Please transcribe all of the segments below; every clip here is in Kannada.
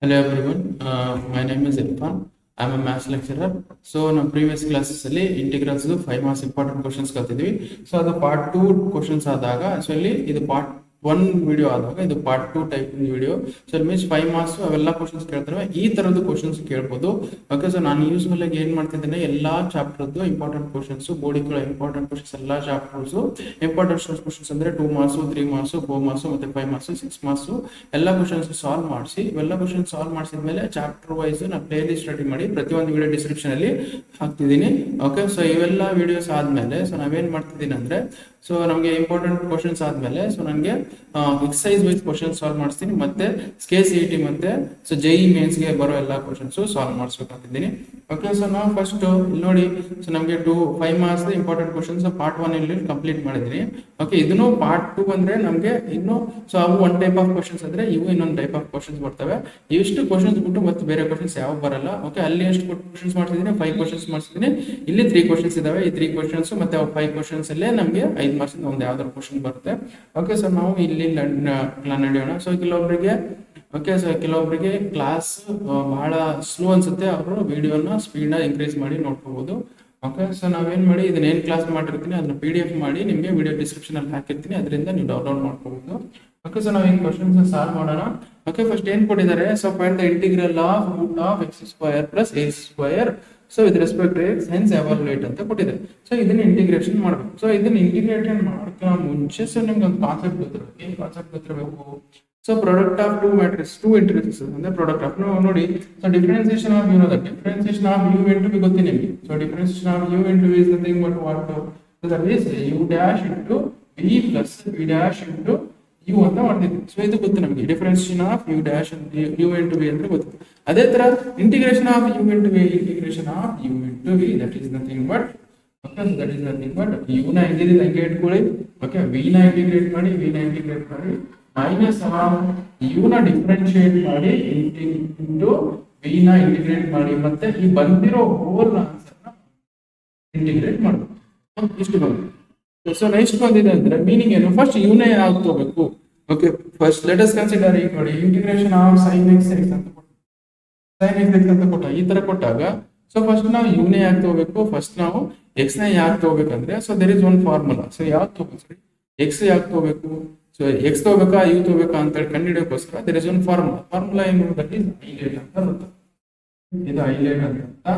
Hello everyone, my name is Irfan. I'm a maths lecturer. So ನಮ್ಮ ಪ್ರೀವಿಯಸ್ ಕ್ಲಾಸಸ್ ಅಲ್ಲಿ ಇಂಟಿಗ್ರಲ್ಸ್ 5 ಮಾರ್ಕ್ಸ್ ಇಂಪಾರ್ಟೆಂಟ್ ಕ್ವಶನ್ಸ್ ಕಲ್ತಿದ್ವಿ. ಸೊ ಅದು ಪಾರ್ಟ್ 2 ಕ್ವಶನ್ಸ್ ಆದಾಗ ಸೊ ಇಲ್ಲಿ ಇದು ಪಾರ್ಟ್ 1 ವಿಡಿಯೋ ಆದಾಗ ಇದು ಪಾರ್ಟ್ 2 ಟೈಪ್ ವಿಡಿಯೋ. ಸೊ ಇಲ್ಲಿ ಮೀನ್ಸ್ 5 ಮಾರ್ಕ್ಸ್ ಅವೆಲ್ಲ ಕ್ವಶನ್ಸ್ ಕೇಳ್ತಾರೆ. ಈ ತರದ್ದು ಕ್ವಶನ್ಸ್ ಕೇಳ್ಬೋದು. ಓಕೆ, ಸೊ ನಾನು ಯೂಸ್ವಲ್ ಆಗಿ ಏನ್ ಮಾಡ್ತಿದ್ದೇನೆ, ಎಲ್ಲಾ ಚಾಪ್ಟರ್ದು ಇಂಪಾರ್ಟೆಂಟ್ ಕ್ವಶನ್ಸ್, ಬೋರ್ಡಿಗಳ ಇಂಪಾರ್ಟೆಂಟ್ ಕ್ವಶನ್ಸ್, ಎಲ್ಲಾ ಚಾಪ್ಟರ್ಸ್ ಇಂಪಾರ್ಟೆಂಟ್ ಕ್ವಶನ್ಸ್ ಅಂದ್ರೆ 2 ಮಾರ್ಕ್ಸ್, 3 ಮಾರ್ಕ್ಸ್, 4 ಮಾರ್ಕ್ಸ್ ಮತ್ತೆ 5 ಮಾರ್ಕ್ಸ್, 6 ಮಾರ್ಕ್ಸ್ ಎಲ್ಲ ಕ್ವಶನ್ಸ್ ಸಾಲ್ವ್ ಮಾಡಿಸಿ, ಇವೆಲ್ಲ ಕ್ವಶನ್ ಸಾಲ್ವ್ ಮಾಡಿಸಿದ್ಮೇಲೆ ಚಾಪ್ಟರ್ ವೈಸ್ ನಾನು ಪ್ಲೇ ಲಿಸ್ಟ್ ರೆಡಿ ಮಾಡಿ ಪ್ರತಿಯೊಂದು ವಿಡಿಯೋ ಡಿಸ್ಕ್ರಿಪ್ಷನ್ ಅಲ್ಲಿ ಹಾಕ್ತಿದ್ದೀನಿ. ಓಕೆ, ಸೊ ಇವೆಲ್ಲ ವಿಡಿಯೋಸ್ ಆದ್ಮೇಲೆ ಸೊ ನಾವೇನ್ ಮಾಡ್ತಿದ್ದೀನಿ ಅಂದ್ರೆ, ಸೊ ನಮಗೆ ಇಂಪಾರ್ಟೆಂಟ್ ಕ್ವಶನ್ಸ್ ಆದ್ಮೇಲೆ ಸೊ ನನಗೆ ಎಕ್ಸಸೈಸ್ ವೈಸ್ ಕ್ವಶನ್ ಸಾಲ್ವ್ ಮಾಡಿಸ್ತೀನಿ, ಮತ್ತೆ SKCET ಮತ್ತೆ ಸೊ JEE ಮೇನ್ಸ್ ಗೆ ಬರೋ ಎಲ್ಲ ಕ್ವಶನ್ಸ್ ಸಾಲ್ವ್ ಮಾಡಿಸ್ಬೇಕಂತಿದ್ದೀನಿ. ಓಕೆ, ಸೊ ನಾವು ಫಸ್ಟ್ ಇಲ್ಲಿ ನೋಡಿ, ಸೊ ನಮಗೆ 5 ಮಾರ್ಕ್ಸ್ ಇಂಪಾರ್ಟೆಂಟ್ ಕ್ವಶನ್ಸ್ ಪಾರ್ಟ್ 1 ಇಲ್ಲಿ ಕಂಪ್ಲೀಟ್ ಮಾಡಿದೀನಿ. ಓಕೆ, ಇದನ್ನು ಪಾರ್ಟ್ 2 ಅಂದ್ರೆ ನಮಗೆ ಇನ್ನು ಸೊ ಅವು ಒನ್ ಟೈಪ್ ಆಫ್ ಕ್ವಶನ್ಸ್ ಅಂದ್ರೆ ಇವು ಇನ್ನೊಂದು ಟೈಪ್ ಆಫ್ ಕ್ವಶನ್ಸ್ ಬರ್ತವೆ. ಇಷ್ಟು ಕ್ವಶನ್ಸ್ ಬಿಟ್ಟು ಮತ್ತೆ ಬೇರೆ ಕ್ವಶನ್ಸ್ ಯಾವ ಬರಲ್ಲ. ಓಕೆ, ಅಲ್ಲಿ ಎಷ್ಟು ಕ್ವಶನ್ಸ್ ಮಾಡ್ತಿದ್ದೀನಿ, 5 ಕ್ವಶನ್ಸ್ ಮಾಡ್ತಿದ್ದೀನಿ. ಇಲ್ಲಿ 3 ಕ್ವಶನ್ಸ್ ಇದಾವೆ. ಈ 3 ಕ್ವಶನ್ಸ್ ಮತ್ತೆ 5 ಕ್ವಶನ್ಸ್ ಅಲ್ಲೇ ನಮಗೆ 5 ಮಾರ್ಕ್ಸ್ ಒಂದು ಯಾವ್ದಾದ್ರು ಕ್ವಶನ್ ಬರುತ್ತೆ. ಓಕೆ, ಸೊ ನಾವು ಇಲ್ಲಿ ನಡೆಯೋಣ. ಸೊ ಕೆಲವೊಬ್ಬರಿಗೆ ಓಕೆ, ಸೊ ಕೆಲವೊಬ್ಬರಿಗೆ ಕ್ಲಾಸ್ ಬಹಳ ಸ್ಲೋ ಅನ್ಸುತ್ತೆ, ಅವರು ವಿಡಿಯೋನ ಸ್ಪೀಡ್ ಇನ್ಕ್ರೀಸ್ ಮಾಡಿ ನೋಡ್ಕೋಬಹುದು. ಓಕೆ, ಸೊ ನಾವೇನ್ ಮಾಡಿ, ಇದನ್ನ ಏನ್ ಕ್ಲಾಸ್ ಮಾಡಿರ್ತೀನಿ ಅದನ್ನ PDF ಮಾಡಿ ನಿಮಗೆ ವಿಡಿಯೋ ಡಿಸ್ಕ್ರಿಪ್ಷನ್ ಅಲ್ಲಿ ಹಾಕಿರ್ತೀನಿ, ಅದರಿಂದ ನೀವು ಡೌನ್ಲೋಡ್ ಮಾಡ್ಕೋಬಹುದು. ಓಕೆ, ಸೊ ನಾವು ಏನ್ ಕ್ವಶನ್ಸ್ ಸಾಲ್ವ್ ಮಾಡೋಣ. ಓಕೆ, ಫಸ್ಟ್ ಏನ್ ಕೊಟ್ಟಿದ್ದಾರೆ, so find the integral of root of x square plus a square so with respect to x hence evaluate ಅಂತ ಕೊಟ್ಟಿದ್ದಾರೆ. ಸೊ ಇದನ್ನ ಇಂಟಿಗ್ರೇಷನ್ ಮಾಡಬೇಕು. ಸೊ ಇದನ್ನ ಇಂಟಿಗ್ರೇಷನ್ ಮಾಡೋಕೆ ಮುಂಚೆ ಸೊ ನಿಮ್ಗೆ ಒಂದು ಕಾನ್ಸೆಪ್ಟ್ ಗೊತ್ತಿರಬೇಕು. ಏನ್ ಕಾನ್ಸೆಪ್ಟ್ ಗೊತ್ತಿರಬೇಕು? ಸೊ ಪ್ರಾಡಕ್ಟ್ ಆಫ್ ಟೂ ಇಂಟ್ರಿಸಸ್ ಅಂದ್ರೆ ಪ್ರಾಡಕ್ಟ್ ಆಫ್ ನೋಡಿ. So differentiation of u that differentiation of u into b ಗೊತ್ತಿ ನಿಮಗೆ. So differentiation of u into is nothing but what, so that is u dash into b plus b dash into u ಅಂತ ಮಾಡ್ತಿದ್ವಿ. ಸೊ ಇದು ಗೊತ್ತು ನಮಗೆ, differentiation of u dash u into b ಅಂದ್ರೆ ಗೊತ್ತು. ಅದೇ ತರ integration of u into b, integration of u into B that is nothing but okay, that is nothing but U ನ ಹೆಂಗಿದೆ ಹಂಗೆ ಇಟ್ಕೊಳ್ಳಿ. ಓಕೆ, ವಿ ನ ಇಂಟಿಗ್ರೇಟ್ ಮಾಡಿ, ವಿ ನ ಇಂಟಿಗ್ರೇಟ್ ಮಾಡಿ ಮೈನಸ್ ಯು ನ ಡಿಫರೆನ್ಶಿಯೇಟ್ ಮಾಡಿ ಇಂಟು ವಿ ನ ಇಂಟಿಗ್ರೇಟ್ ಮಾಡಿ, ಮತ್ತೆ ಈ ಬಂದಿರೋ ಹೋಲ್ ಆನ್ಸರ್ ನ ಇಂಟಿಗ್ರೇಟ್ ಮಾಡಬೇಕು. ಇಷ್ಟು ಬಂದಿದೆ. ಸೊ ನೆಕ್ಸ್ಟ್ ಬಂದಿದೆ ಅಂದ್ರೆ ಮೀನಿಂಗ್ ಏನು, ಫಸ್ಟ್ ಯುನೇ ಯಾವ್ದು ತಗೋಬೇಕು. Okay, first let us consider ಈಗ ನೋಡಿ, ಇಂಟಿಗ್ರೇಷನ್ ಆಫ್ sin x ಅಂತ ಕೊಟ್ಟು, sin x ಅಂತ ಕೊಟ್ಟ, ಈ ತರ ಕೊಟ್ಟಾಗ ಸೊ ಫಸ್ಟ್ ನಾವು ಯುನೇ ಯಾಕೆ ತಗೋಬೇಕು, ಫಸ್ಟ್ ನಾವು x ನ ಯಾಕೆ ತಗೋಬೇಕಂದ್ರೆ, so there is one formula. So ಯಾವ್ದು ತಗೋಬೇಕು, x ಯಾಕೆ ತಗೋಬೇಕು, ಸೊ x ತಗೋಬೇಕಾ ಯು ತಗೋಬೇಕಾ ಅಂತ ಹೇಳಿ ಕಂಡುಹಿಡಿಯೋಕ್ಕೋಸ್ಕರ ದೇರ್ ಇಸ್ ಒನ್ ಫಾರ್ಮುಲಾ ಏನು, ದಟ್ ಈಸ್ ಐಲೇಟ್ ಅಂತ ಬರುತ್ತೆ. ಇದು ಐಲೇಟ್ ಅಂತ.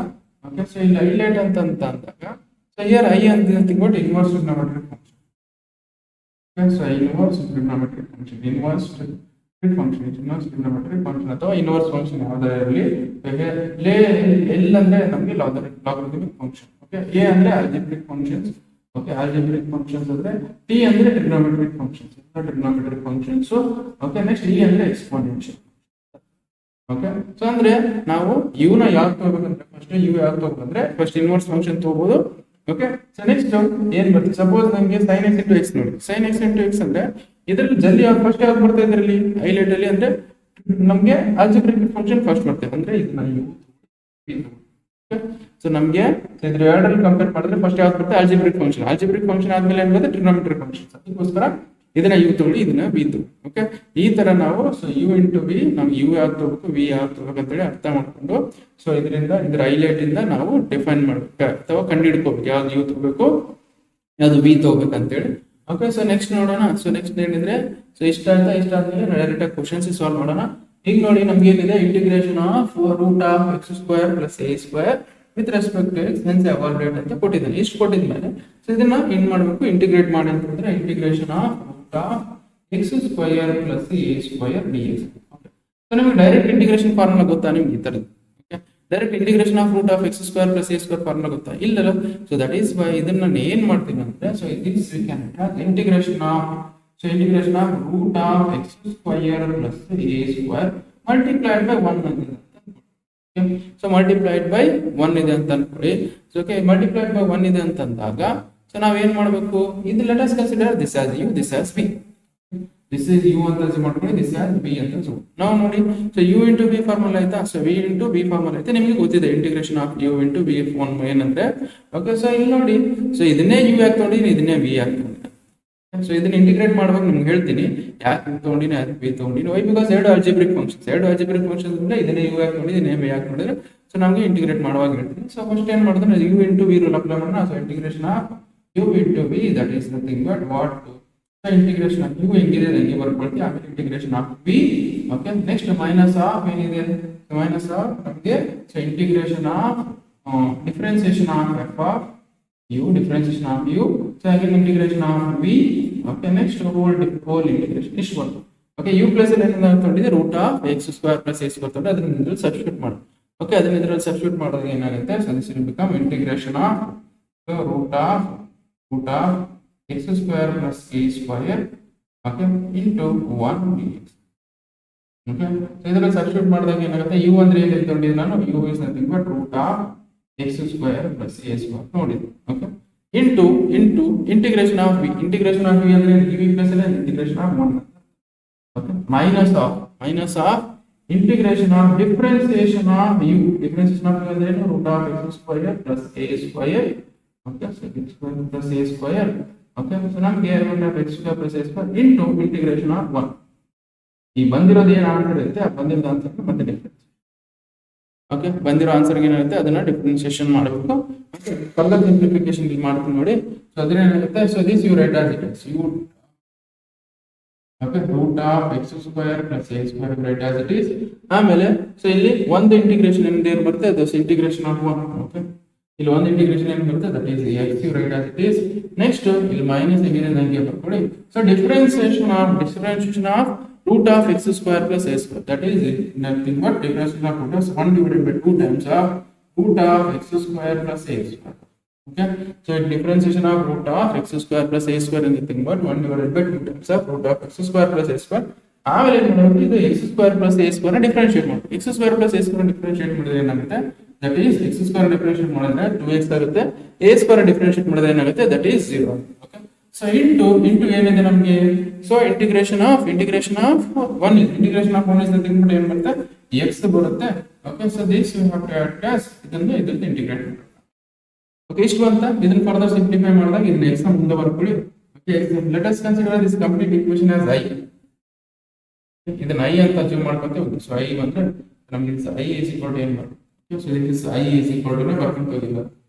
ಓಕೆ, ಸೊ ಇಲ್ಲಿ ಐಲೇಟ್ ಅಂತ ಅಂದಾಗ so here I and nothing but inverse trigonometric function. Okay, so inverse trigonometric function, inverse trigonometric function ಅಥವಾ inverse function ಯಾವುದೇ ಇರಲಿ, L ಅಂದ್ರೆ ನಮಗೆ logarithmic function. Okay, A ಅಂದ್ರೆ algebraic functions. Okay, algebraic functions ಅಂದ್ರೆ T ಅಂದ್ರೆ trigonometric functions, trigonometric functions. So okay, next E ಅಂದ್ರೆ exponential. ಓಕೆ, ಸೊ ಅಂದ್ರೆ ನಾವು ಯು ನ ಯಾಕೆ ತಗೋಬೇಕಂದ್ರೆ, ಫಸ್ಟ್ ಯು ಯಾಕೆ ತಗೋಬೇಕಂದ್ರೆ ಫಸ್ಟ್ ಇನ್ವರ್ಸ್ ಫಂಕ್ಷನ್ ತಗೋಬಹುದು. ಓಕೆ, ಸೊ ನೆಕ್ಸ್ಟ್ ಏನ್ ಬರ್ತದೆ, ಸಪೋಸ್ ನಮಗೆ sin x ಇಂಟು ಎಕ್ಸ್ ನೋಡಿ, sin x ಇಂಟು ಎಕ್ಸ್ ಅಂದ್ರೆ ಇದರಲ್ಲಿ ಜಲ್ದಿ ಫಸ್ಟ್ ಯಾವ್ದು ಬರ್ತಾ ಇದರಲ್ಲಿ ಹೈಲೈಟ್ ಅಲ್ಲಿ ಅಂದ್ರೆ ನಮಗೆ ಆಲ್ಜಿಬ್ರಿಕ್ ಫಂಕ್ಷನ್ ಫಸ್ಟ್ ಬರ್ತದೆ, ಅಂದ್ರೆ ಇದನ್ನ ಯು. ಸೊ ನಮಗೆ ಇದ್ರ ಎರಡರಲ್ಲಿ ಕಂಪೇರ್ ಮಾಡಿದ್ರೆ ಫಸ್ಟ್ ಯಾವ್ದು ಬರುತ್ತೆ, ಆಲ್ಜಿಬ್ರಿಕ್ ಫಂಕ್ಷನ್. ಆಲ್ಜಿಬ್ರಿಕ್ ಫಂಕ್ಷನ್ ಆದ್ಮೇಲೆ ಏನ್ ಬರುತ್ತೆ, ಟ್ರಿಗೊನೋಮೆಟ್ರಿಕ್ ಫಂಕ್ಷನ್. ಅದಕ್ಕೋಸ್ಕರ ಇದನ್ನ ಯು ತಗೊಳ್ಳಿ, ಇದನ್ನ ಬಿ ತಗೊಳ್ಳಿ. ಓಕೆ, ಈ ತರ ನಾವು ಸೊ ಯು ಇಂಟು ಬಿ, ನಾವು ಯು ಯಾವ್ದು ತಗೋಬೇಕು ವಿ ಯಾವ್ದು ತಗೋಬೇಕು ಅಂತೇಳಿ ಅರ್ಥ ಮಾಡ್ಕೊಂಡು ಸೊ ಇದರಿಂದ ಇದ್ರ ಹೈಲೈಟ್ ಇಂದ ನಾವು ಡಿಫೈನ್ ಮಾಡ್ಬೇಕು ಅಥವಾ ಕಂಡು ಹಿಡ್ಕೋಬೇಕು ಯಾವ್ದು ಯು ತಗೋಬೇಕು ಯಾವ್ದು ವಿ ತಗೋಬೇಕು ಅಂತೇಳಿ. ಓಕೆ, ಸೊ ನೆಕ್ಸ್ಟ್ ನೋಡೋಣ. ಸೊ ನೆಕ್ಸ್ಟ್ ಏನಿದ್ರೆ, ಸೊ ಇಷ್ಟಾದ್ಮೇಲೆ ಡೈರೆಕ್ಟ್ ಆಗಿ ಕ್ವಶನ್ಸ್ ಸಾಲ್ವ್ ಮಾಡೋಣ. ಈಗ ನೋಡಿ ನಮ್ಗೆ ಏನಿದೆ, integration of root of X square plus A square with respect to x hence evaluate ಅಂತ ಕೊಟ್ಟಿದ್ದಾನೆ. ಇಷ್ಟು ಕೊಟ್ಟಿದ್ಮೇಲೆ ಸೊ ಇದನ್ನ ಏನ್ ಮಾಡ್ಬೇಕು, ಇಂಟಿಗ್ರೇಟ್ ಮಾಡಿ ಅಂತಂದ್ರೆ integration of root of X square plus A square D X. So ನಿಮಗೆ ಡೈರೆಕ್ಟ್ ಇಂಟಿಗ್ರೇಷನ್ ಫಾರ್ಮುಲಾ ಗೊತ್ತಾ ನಿಮ್ಗೆ ಈ ತರದ್ದು? Direct integration of root of X square plus A square formula ಗೊತ್ತಾ? ಇಲ್ಲಲ್ಲ. ಸೊ ದಟ್ ಈಸ್ ವೈ ಇದನ್ನ ನಾನು ಏನ್ ಮಾಡ್ತೀನಿ ಅಂದ್ರೆ, so this we can integration of root of X square plus A square multiplied by 1 ಅಂತಿದೆ. ಸೊ ಮಲ್ಟಿಪ್ಲೈಡ್ ಬೈ 1 ಇದೆ ಅಂತ ಅನ್ಕೊಳ್ಳಿ. ಸೊ ಓಕೆ, ಮಲ್ಟಿಪ್ಲೈಡ್ ಬೈ 1 ಇದೆ ಅಂತ ಅಂದಾಗ ಸೊ ನಾವೇನ್ ಮಾಡ್ಬೇಕು, ಇದು let us consider this as u, this as b. This is u ಅಂತ ಮಾಡ್ಕೊಳ್ಳಿ, ದಿಸ್ ಆಸ್ ಬಿ ಅಂತ ನಾವು ನೋಡಿ. So u into b formula ಆಯ್ತಾ, so v into b formula ಐತೆ, ನಿಮಗೆ ಗೊತ್ತಿದೆ integration of u into b ಏನಂದ್ರೆ. ಓಕೆ, ಸೊ ಇಲ್ಲಿ ನೋಡಿ, ಸೊ ಇದನ್ನೇ ಯು ಯಾಕೆ ನೋಡಿ, ಇದನ್ನೇ ವಿ ಯಾಕೆ ಸೊ ಇದನ್ನ ಇಂಟಿಗ್ರೇಟ್ ಮಾಡುವಾಗ ನಿಮ್ಗೆ ಹೇಳ್ತೀನಿ ಯಾಕೆ ತಗೊಂಡಿನಿ ಯಾಕೆ ಬಿ ತಗೊಂಡಿನಿ. ವೈ ಬಿಕಾಸ್ ಎರಡು ಅಲ್ಜಿಬ್ರಿಕ್ ಫಂಕ್ಷನ್ಸ್ ಅಂದ್ರೆ ಇದನ್ನೇ ಯು ಯಾಕೆ ನೋಡಿ ಇದನ್ನೇ ಯಾಕೆ ನೋಡಿದ್ರೆ ಸೊ ನಮಗೆ ಇಂಟಿಗ್ರೇಟ್ ಮಾಡುವಾಗ ಹೇಳ್ತೀನಿ. ಸೊ ಫಸ್ಟ್ ಏನ್ ಮಾಡಿದ್ರೆ u into v rule apply ಮಾಡೋಣ. So integration of u into v that is nothing but what integration of u ಹೆಂಗಿದೆ ಹಂಗೆ ಬರ್ಕೊಳ್ತೀವಿ. ಆಮೇಲೆ integration of v. Okay, next minus of ಏನಿದೆ ಮೈನಸ್ ಆಫ್ ನಮಗೆ so integration of differentiation of f of u, differentiation of u, so again integration of v. Okay, next whole integration ಇಷ್ಟು ಬಂತು. ಓಕೆ, u ಪ್ಲಸ್ ಅಲ್ಲಿ ಏನು ತಗೊಂಡಿದೆ root of X square plus A square ತಗೊಂಡು ಅದನ್ನ ಇದರಲ್ಲಿ ಸಬ್ಸ್ಟಿಟ್ಯೂಟ್ ಮಾಡಿ. ಓಕೆ, ಅದನ್ನ ಇದರಲ್ಲಿ ಸಬ್ಸ್ಟಿಟ್ಯೂಟ್ ಮಾಡೋದು ಏನಾಗುತ್ತೆ, so this will become integration of root of X square plus A square okay into 1 dx. Okay, so ಇದರಲ್ಲಿ ಸಬ್ಸ್ಟಿಟ್ಯೂಟ್ ಮಾಡಿದಾಗ ಏನಾಗುತ್ತೆ, u ಅಂದ್ರೆ ಏನು ತಗೊಂಡಿದ್ದೆ ನಾನು, u is nothing but root of x square plus a square ನೋಡಿದ್ವಿ. Okay, into integration of v ಅಂದ್ರೆ v ಪ್ಲಸ್ ಅಲ್ಲ integration of 1. Okay, minus of integration of differentiation of u ಅಂದ್ರೆ ಏನು, root of x square plus a square. Okay, so x square plus a square. Okay, so ನಮಗೆ root of x square plus a square into integration of 1. ಈ ಬಂದಿರೋದು ಏನು ಆನ್ಸರ್ ಇರುತ್ತೆ, ಆ ಬಂದಿರೋದು ಆನ್ಸರ್ ಮತ್ತೆ ಡಿಫರೆನ್ಸ್. ಓಕೆ, ಬಂದಿರೋ ಆನ್ಸರ್ ಏನಾಗುತ್ತೆ ಅದನ್ನ ಡಿಫರೆನ್ಸಿಯೇಷನ್ ಮಾಡಬೇಕು. ಓಕೆ, ಫರ್ದರ್ ಸಿಂಪ್ಲಿಫಿಕೇಶನ್ ಇಲ್ಲಿ ಮಾಡ್ಕೊಂಡು ನೋಡಿ. ಸೊ ಅದ್ರ ಏನಾಗುತ್ತೆ, so this U write as it is U okay root of X square plus A square right as it is. ಆಮೇಲೆ ಸೊ ಇಲ್ಲಿ ಒಂದು ಇಂಟಿಗ್ರೇಷನ್ ಏನು ಬರುತ್ತೆ, ಅದು ಇಂಟಿಗ್ರೇಷನ್ ಆಫ್ 1. ಓಕೆ, ಇಲ್ಲಿ ಒಂದು ಇಂಟಿಗ್ರೇಷನ್ ಏನು ಬರುತ್ತೆ that is X you write as it is. Next ಇಲ್ಲಿ ಮೈನಸ್ ಹೆಂಗಿದೆ ನಂಗೆ ಬರ್ಕೊಳ್ಳಿ. So differentiation of root of x square plus a square that is nothing but differentiation of root of 1 divided by 2 times of root of x square plus a square. Okay, so differentiation of root of x square plus a square is nothing but 1 divided by 2 times of root of x square plus a square. ಆಮೇಲೆ ಏನು ಮಾಡೋದು, ಇದು x square plus a square ನ ಡಿಫರೆನ್ಶಿಯೇಟ್ ಮಾಡಿ. x square plus a square differentiate ಮಾಡಿದ್ರೆ ಏನಾಗುತ್ತೆ, that is x square differentiate ಮಾಡಿದ್ರೆ 2x ಆಗುತ್ತೆ. a square ಡಿಫರೆನ್ಶಿಯೇಟ್ ಮಾಡಿದ್ರೆ ಏನಾಗುತ್ತೆ, that is 0. Okay, so into ಏನಿದೆ ನಮಗೆ, so integration of 1 integration of 1 is nothing but ಏನು ಬರುತ್ತೆ x ಬರುತ್ತೆ. Okay, so this you have to add as ಇದನ್ನ ಇಂಟಿಗ್ರೇಟ್ ಮಾಡಿ. ಓಕೆ, ಇಷ್ಟು ಅಂತ ಇದನ್ನ ಫರ್ದರ್ ಸಿಂಪ್ಲಿಫೈ ಮಾಡಿದಾಗ ಇದನ್ನ x ನ ಮುಂದೆ ಬರ್ಕೊಳ್ಳಿ. Okay, let us consider this complete equation as i. ಇದನ್ನ i ಅಂತ ಅಚೀವ್ ಮಾಡ್ಕೊಂತೀವಿ. ಸೊ i ಬಂದ್ರೆ ನಮಗೆ i is equal to ಏನು ಬರುತ್ತೆ. So this i is equal to ಬರ್ಕೊಂತ ಹೋಗಿಲ್ಲ.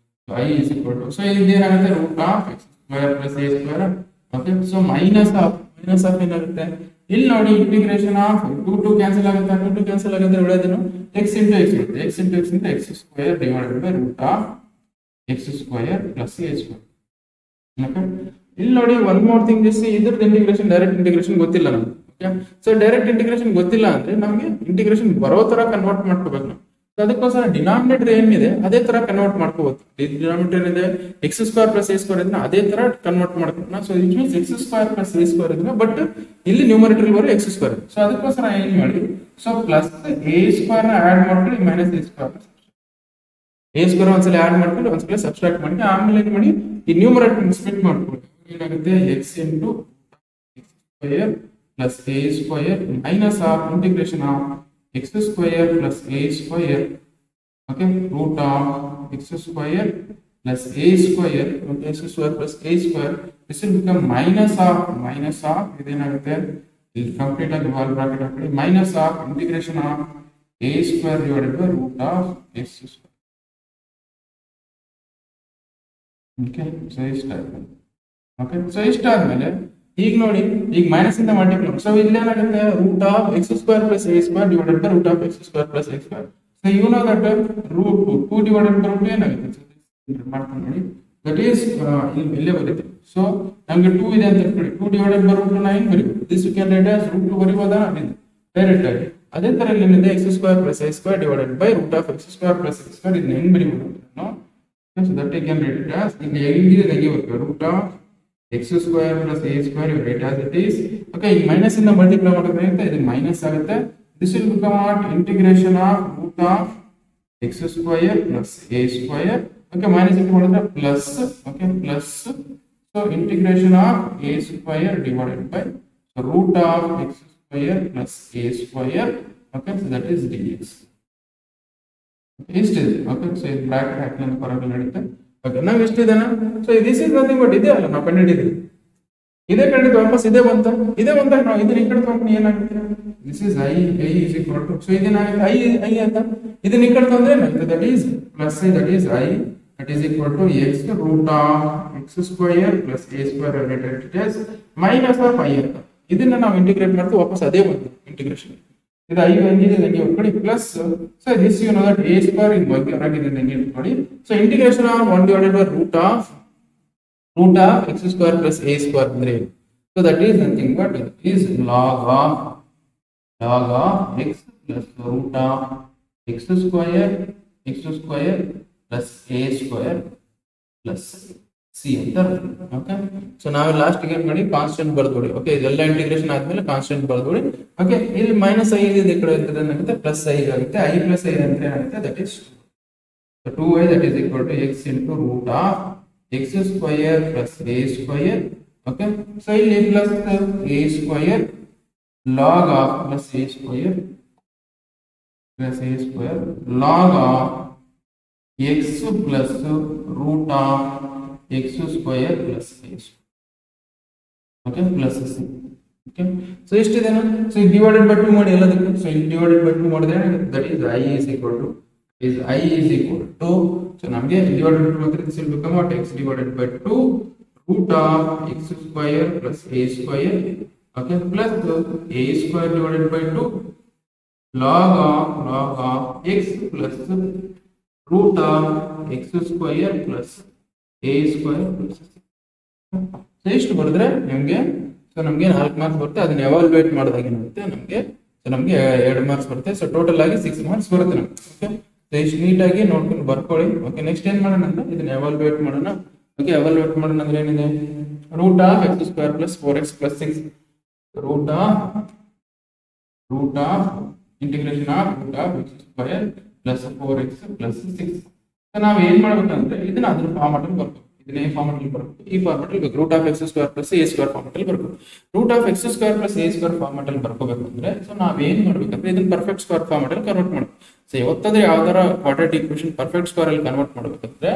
So i is equal to, so ಇದೇನಾಗುತ್ತೆ root of x square plus a square. Okay, so minus of ಏನಾಗುತ್ತೆ ಇಲ್ಲಿ ನೋಡಿ, ಇಂಟಿಗ್ರೇಷನ್ ಆಫ್ 2 ಕ್ಯಾನ್ಸಲ್ ಆಗುತ್ತೆ ಉಳಿಯೋದೇನು x ಇಂಟು x ಇರುತ್ತೆ. x ಇಂಟು x ಅಂತ x square divided by root of x square plus a square. Okay, ಇಲ್ಲಿ ನೋಡಿ ಒನ್ ಮೋರ್ ಥಿಂಗ್ ದಿಸ್, ಇದ್ರದ್ದು ಇಂಟಿಗ್ರೇಷನ್ ಡೈರೆಕ್ಟ್ ಇಂಟಿಗ್ರೇಷನ್ ಗೊತ್ತಿಲ್ಲ ನಮ್ಗೆ. ಓಕೆ, ಸೊ ಡೈರೆಕ್ಟ್ ಇಂಟಿಗ್ರೇಷನ್ ಗೊತ್ತಿಲ್ಲ ಅಂದ್ರೆ ನಮಗೆ ಇಂಟಿಗ್ರೇಷನ್ ಬರೋ ತರ ಕನ್ವರ್ಟ್ ಮಾಡ್ಕೋಬೇಕು ನಾವು. ಅದಕ್ಕೋಸ್ಕರ ಡಿನಾಮಿನೇಟರ್ ಏನಿದೆ ಅದೇ ತರ ಕನ್ವರ್ಟ್ ಮಾಡ್ಕೋಬಹುದು. ಡಿನಾಮಿನೇಟರ್ ಏನಿದೆ x square plus A square ಇದನ್ನ ಅದೇ ತರ ಕನ್ವರ್ಟ್ ಮಾಡ್ಕೋಣ. So it means x square plus A square ಇದನ್ನ, ಬಟ್ ಇಲ್ಲಿ ನ್ಯೂಮರೇಟರ್ ಬರೋ ಎಕ್ಸ್ ಸ್ಕ್ವೇರ್. ಸೊ ಅದಕ್ಕೋಸ್ಕರ ಏನ್ ಮಾಡಿ, ಸೊ ಪ್ಲಸ್ ಎ ಸ್ಕ್ವೇರ್ ನ ಆಡ್ ಮಾಡ್ಕೊಳ್ಳಿ minus a square. A square ಒಂದ್ಸಲ ಆಡ್ ಮಾಡ್ಕೊಂಡು ಒಂದ್ಸಲ ಸಬ್ಸ್ಟ್ರಾಕ್ಟ್ ಮಾಡಿ ಆಮೇಲೆ ಏನ್ ಮಾಡಿ ಈ ನ್ಯೂಮರೇಟರ್ ಸ್ಪ್ಲಿಟ್ ಮಾಡ್ಕೊಳ್ಳಿ. ಏನಾಗುತ್ತೆ X into X square plus A square minus of integration of x square plus a square. Okay, root of x square plus a square. Okay, x square plus a square. This will become minus of ಇದೇನಾಗುತ್ತೆ ಇಲ್ಲಿ ಕಂಪ್ಲೀಟ್ ಆಗಿ wall bracket hockey minus of integration of a square divided by root of x square. Okay, so ಇಷ್ಟಾಯ್ತು. Okay, so ಇಷ್ಟಾದ್ಮೇಲೆ ಈಗ ನೋಡಿ, ಈಗ ಮೈನಸ್ ಇಂದ ಮಲ್ಟಿಪ್ಲೈ. ಸೊ ಇಲ್ಲಿ ಏನಾಗುತ್ತೆ root of X square plus A square divided by root of X square plus A square. So you know that root 2 divided by root ಏನಾಗುತ್ತೆ ಮಾಡ್ಕೊಂಡು ನೋಡಿ, ದಟ್ ಈಸ್ ಇಲ್ಲೇ ಬರುತ್ತೆ. ಸೊ ನಮಗೆ 2 ಇದೆ ಅಂತ ಇಟ್ಕೊಳ್ಳಿ, 2 ಡಿವೈಡೆಡ್ ಬೈ ರೂಟ್ 9 ಬರೀಬೇಕು. This you can write as root 2 ಬರೀಬೋದಾ ಡೈರೆಕ್ಟ್ ಆಗಿ. ಅದೇ ತರ ಇಲ್ಲಿ ಏನಿದೆ x square plus A square divided by root of X square plus X square ಇದನ್ನ ಹೆಂಗ್ ಬರೀಬಹುದು ನಾವು. So that you can write it as ಇಲ್ಲಿ ಹೆಂಗಿದೆ ನಂಗೆ ಬರುತ್ತೆ root of x square plus a square you write as it is. Okay, ಈ ಮೈನಸ್ ಇಂದ ಮಲ್ಟಿಪ್ಲೈ ಮಾಡೋದ್ರಿಂದ ಇದು ಮೈನಸ್ ಆಗುತ್ತೆ. This will become what integration of root of x square plus a square. Okay, minus into ಮಾಡಿದ್ರೆ plus. Okay, plus. So integration of a square divided by root of x square plus a square. Okay, so that is dx. Okay, ಇಷ್ಟಿದೆ. Okay, so ಇದು ಬ್ರಾಕೆಟ್ ಹಾಕಿ ಹೊರಗೆ ನಡೀತೆ. ಓಕೆ, ನಾವು ಇಷ್ಟಿದೆನಾ. So this is nothing but ಇದೆ ಅಲ್ಲ ನಾವು ಕಂಡುಹಿಡಿದ್ವಿ. ಇದೇ ಕಡೆ ವಾಪಸ್ ಇದೇ ಬಂತ ನಾವು ಇದನ್ನ ಈ ಕಡೆ ತಗೊಂಡು ಏನಾಗುತ್ತೆ, this is I is equal to, so ಇದೇನಾಗುತ್ತೆ ಐ ಅಂತ, ಇದನ್ನ ಈ ಕಡೆ ತಂದ್ರೆ ಏನಾಗುತ್ತೆ, that is plus I, that is I, that is equal to x root of X square plus A square related it is minus of I ಅಂತ. ಇದನ್ನ ನಾವು ಇಂಟಿಗ್ರೇಟ್ ಮಾಡ್ತೀವಿ, ವಾಪಸ್ ಅದೇ ಬಂತು ಇಂಟಿಗ್ರೇಷನ್. ಇದು ಐ ಬಂದಿದೆ ನಂಗೆ ಹೊರಗಡೆ plus, so this you know that a square ಇನ್ ಬಗ್ಗೆ ಹೊರಗಿದೆ ನಂಗೆ ನೋಡಿ. So integration of 1 divided by root of x square plus a square ಅಂದ್ರೆ, so that is nothing but is log of x plus root of x square plus a square plus c ಅಂತ. ಓಕೆ, ಸೊ ನಾವು ಲಾಸ್ಟ್ ಗೆ ಮಾಡಿ ಕಾನ್ಸ್ಟೆಂಟ್ ಬರ್ದ್ಬಿಡಿ. ಓಕೆ, ಇದೆಲ್ಲ ಇಂಟಿಗ್ರೇಷನ್ ಆದ್ಮೇಲೆ ಕಾನ್ಸ್ಟೆಂಟ್ ಬರ್ದ್ಬಿಡಿ. ಓಕೆ, ಇಲ್ಲಿ ಮೈನಸ್ ಐ ಇದೆ, ಈ ಕಡೆ ಇರ್ತದೆ ಏನಾಗುತ್ತೆ ಪ್ಲಸ್ ಐ ಆಗುತ್ತೆ, ಐ ಪ್ಲಸ್ ಐ ಅಂತ ಏನಾಗುತ್ತೆ, that is 2y, that is equal to x into root of x square plus a square. Okay, so ಇಲ್ಲಿ plus a square log of plus a square log of x plus root of x square plus a square. Okay, plus c. Okay, so ಇಷ್ಟಿದೆನಾ, so divided by 2 ಮಾಡಿ ಎಲ್ಲದಕ್ಕೂ, so divided by 2 ಮಾಡಿದ್ರೆ that is I is equal to so ನಮಗೆ divided by 2 ಮಾಡಿದ್ರೆ this will become what, x divided by 2 root of x square plus a square, okay, plus a square divided by 2 log of x plus root of x square plus a square plus c. So ಇಷ್ಟು ಬರೆದ್ರೆ ನಿಮಗೆ, ಸೊ ನಮಗೆ 4 ಮಾರ್ಕ್ಸ್ ಬರುತ್ತೆ. ಅದನ್ನ ಎವಾಲ್ಯೂಯೇಟ್ ಮಾಡಿದಾಗ ಏನಾಗುತ್ತೆ ನಮಗೆ, ಸೊ ನಮಗೆ 2 ಮಾರ್ಕ್ಸ್ ಬರುತ್ತೆ. ಸೊ ಟೋಟಲ್ ಆಗಿ 6 ಮಾರ್ಕ್ಸ್ ಬರುತ್ತೆ ನಮಗೆ. ಓಕೆ, ಸೊ ಇಷ್ಟು ನೀಟಾಗಿ ನೋಡ್ಕೊಂಡು ಬರ್ಕೊಳ್ಳಿ. ಓಕೆ, ನೆಕ್ಸ್ಟ್ ಏನ್ ಮಾಡೋಣ ಅಂದ್ರೆ ಇದನ್ನ ಎವಾಲ್ಯೂಯೇಟ್ ಮಾಡೋಣ. ಓಕೆ, ಎವಾಲ್ಯೂಯೇಟ್ ಮಾಡೋಣ ಅಂದ್ರೆ ಏನಿದೆ, root of X square plus 4x plus 6 root of integration of root of X square plus 4x plus 6. So ನಾವು ಏನ್ ಮಾಡ್ಬೇಕಂದ್ರೆ ಇದನ್ನ ಅದ್ರ ಫಾರ್ಮೆಟ್ ಅಲ್ಲಿ ಬರ್ಬೇಕು, ಇದನ್ನ ಈ ಫಾರ್ಮೆಟ್ ಅಲ್ಲಿ ಬರ್ಬೇಕು, ಈ ಫಾರ್ಮೆಟ್ ಅಲ್ಲಿ ಬೇಕು, root of X square plus A square format ಅಲ್ಲಿ ಬರ್ಬೇಕು. Root of X square plus A square format ಅಲ್ಲಿ ಬರ್ಕೋಬೇಕು ಅಂದ್ರೆ, ಸೊ ನಾವ್ ಏನ್ ಮಾಡ್ಬೇಕಂದ್ರೆ ಇದನ್ನ ಪರ್ಫೆಕ್ಟ್ ಸ್ಕ್ವೇರ್ ಫಾರ್ಮೆಟ್ ಅಲ್ಲಿ ಕನ್ವರ್ಟ್ ಮಾಡ್ಬೇಕು. ಸೊ ಯಾವತ್ತಾದ್ರೆ ಯಾವ್ದಾರ ಕ್ವಾಡ್ರಾಟಿಕ್ ಇಕ್ವೇಷನ್ ಪರ್ಫೆಕ್ಟ್ ಸ್ಕ್ವೇರ್ ಅಲ್ಲಿ ಕನ್ವರ್ಟ್ ಮಾಡ್ಬೇಕಂದ್ರೆ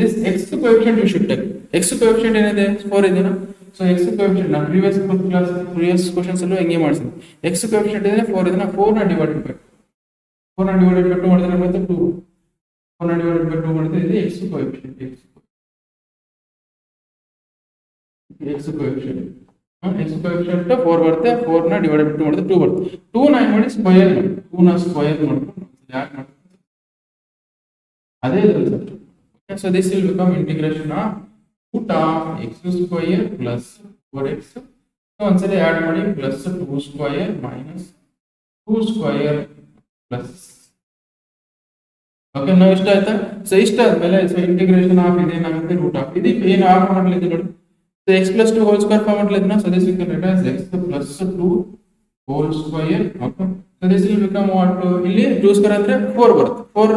this X coefficient you should take. X coefficient ಏನಿದೆ 4 ಇದೆನಾ, ಸೊ ಎಕ್ಸ್ ಕೋಎಫಿಷಿಯಂಟ್ ನಾನು ಪ್ರೀವಿಯಸ್ ಕ್ವೆಶ್ಚನ್ಸ್ ಅಲ್ಲೂ ಹೆಂಗೆ ಮಾಡಿಸಿದ್ವಿ, ಎಕ್ಸ್ ಕೋಎಫಿಷಿಯಂಟ್ ಇದೆ 4 ಇದನ್ನ 4 ನ ಡಿವೈಡೆಡ್ ಬೈ 2 ಮಾಡಿದ್ರೆ ಮತ್ತೆ 2, 4 ನ ಡಿವೈಡೆಡ್ ಬೈ 2 ಮಾಡಿದ್ರೆ ಇದು ಎಕ್ಸ್ ಕೋಎಫಿಷಿಯಂಟ್, ಎಕ್ಸ್ ಕೋಎಫಿಷಿಯಂಟ್ 4 ಬರುತ್ತೆ, 4 ನ ಡಿವೈಡೆಡ್ ಬೈ 2 ಮಾಡಿದ್ರೆ 2 ಬರುತ್ತೆ. 2 ನ ಏನು ಮಾಡಿ ಸ್ಕ್ವೇರ್ ಮಾಡಿ, 2 ನ ಸ್ಕ್ವೇರ್ ಮಾಡ್ಕೊಂಡು ಯಾಕೆ ಮಾಡ್ತೀವಿ ಅದೇ ಇದ್ರಲ್ಲಿ. Okay, so this will become integration of root of X square plus 4x. So ಒಂದ್ಸಲ ಆಡ್ ಮಾಡಿ plus 2 square minus 2 square plus. Okay, ನಾವು ಇಷ್ಟ ಆಯ್ತಾ. ಸೊ ಇಷ್ಟ ಆದ್ಮೇಲೆ ಸೊ ಇಂಟಿಗ್ರೇಷನ್ ಆಫ್ ಇದೇನಾಗುತ್ತೆ ರೂಟ್ ಆಫ್ ಇದು ಏನು ಆಫ್ ಮಾಡಲಿದೆ ನೋಡಿ, so x plus 2 whole square format ledna, so this we can write as x plus 2 whole square. Okay, so this will become what, illi 2 square andre 4 barutte, 4,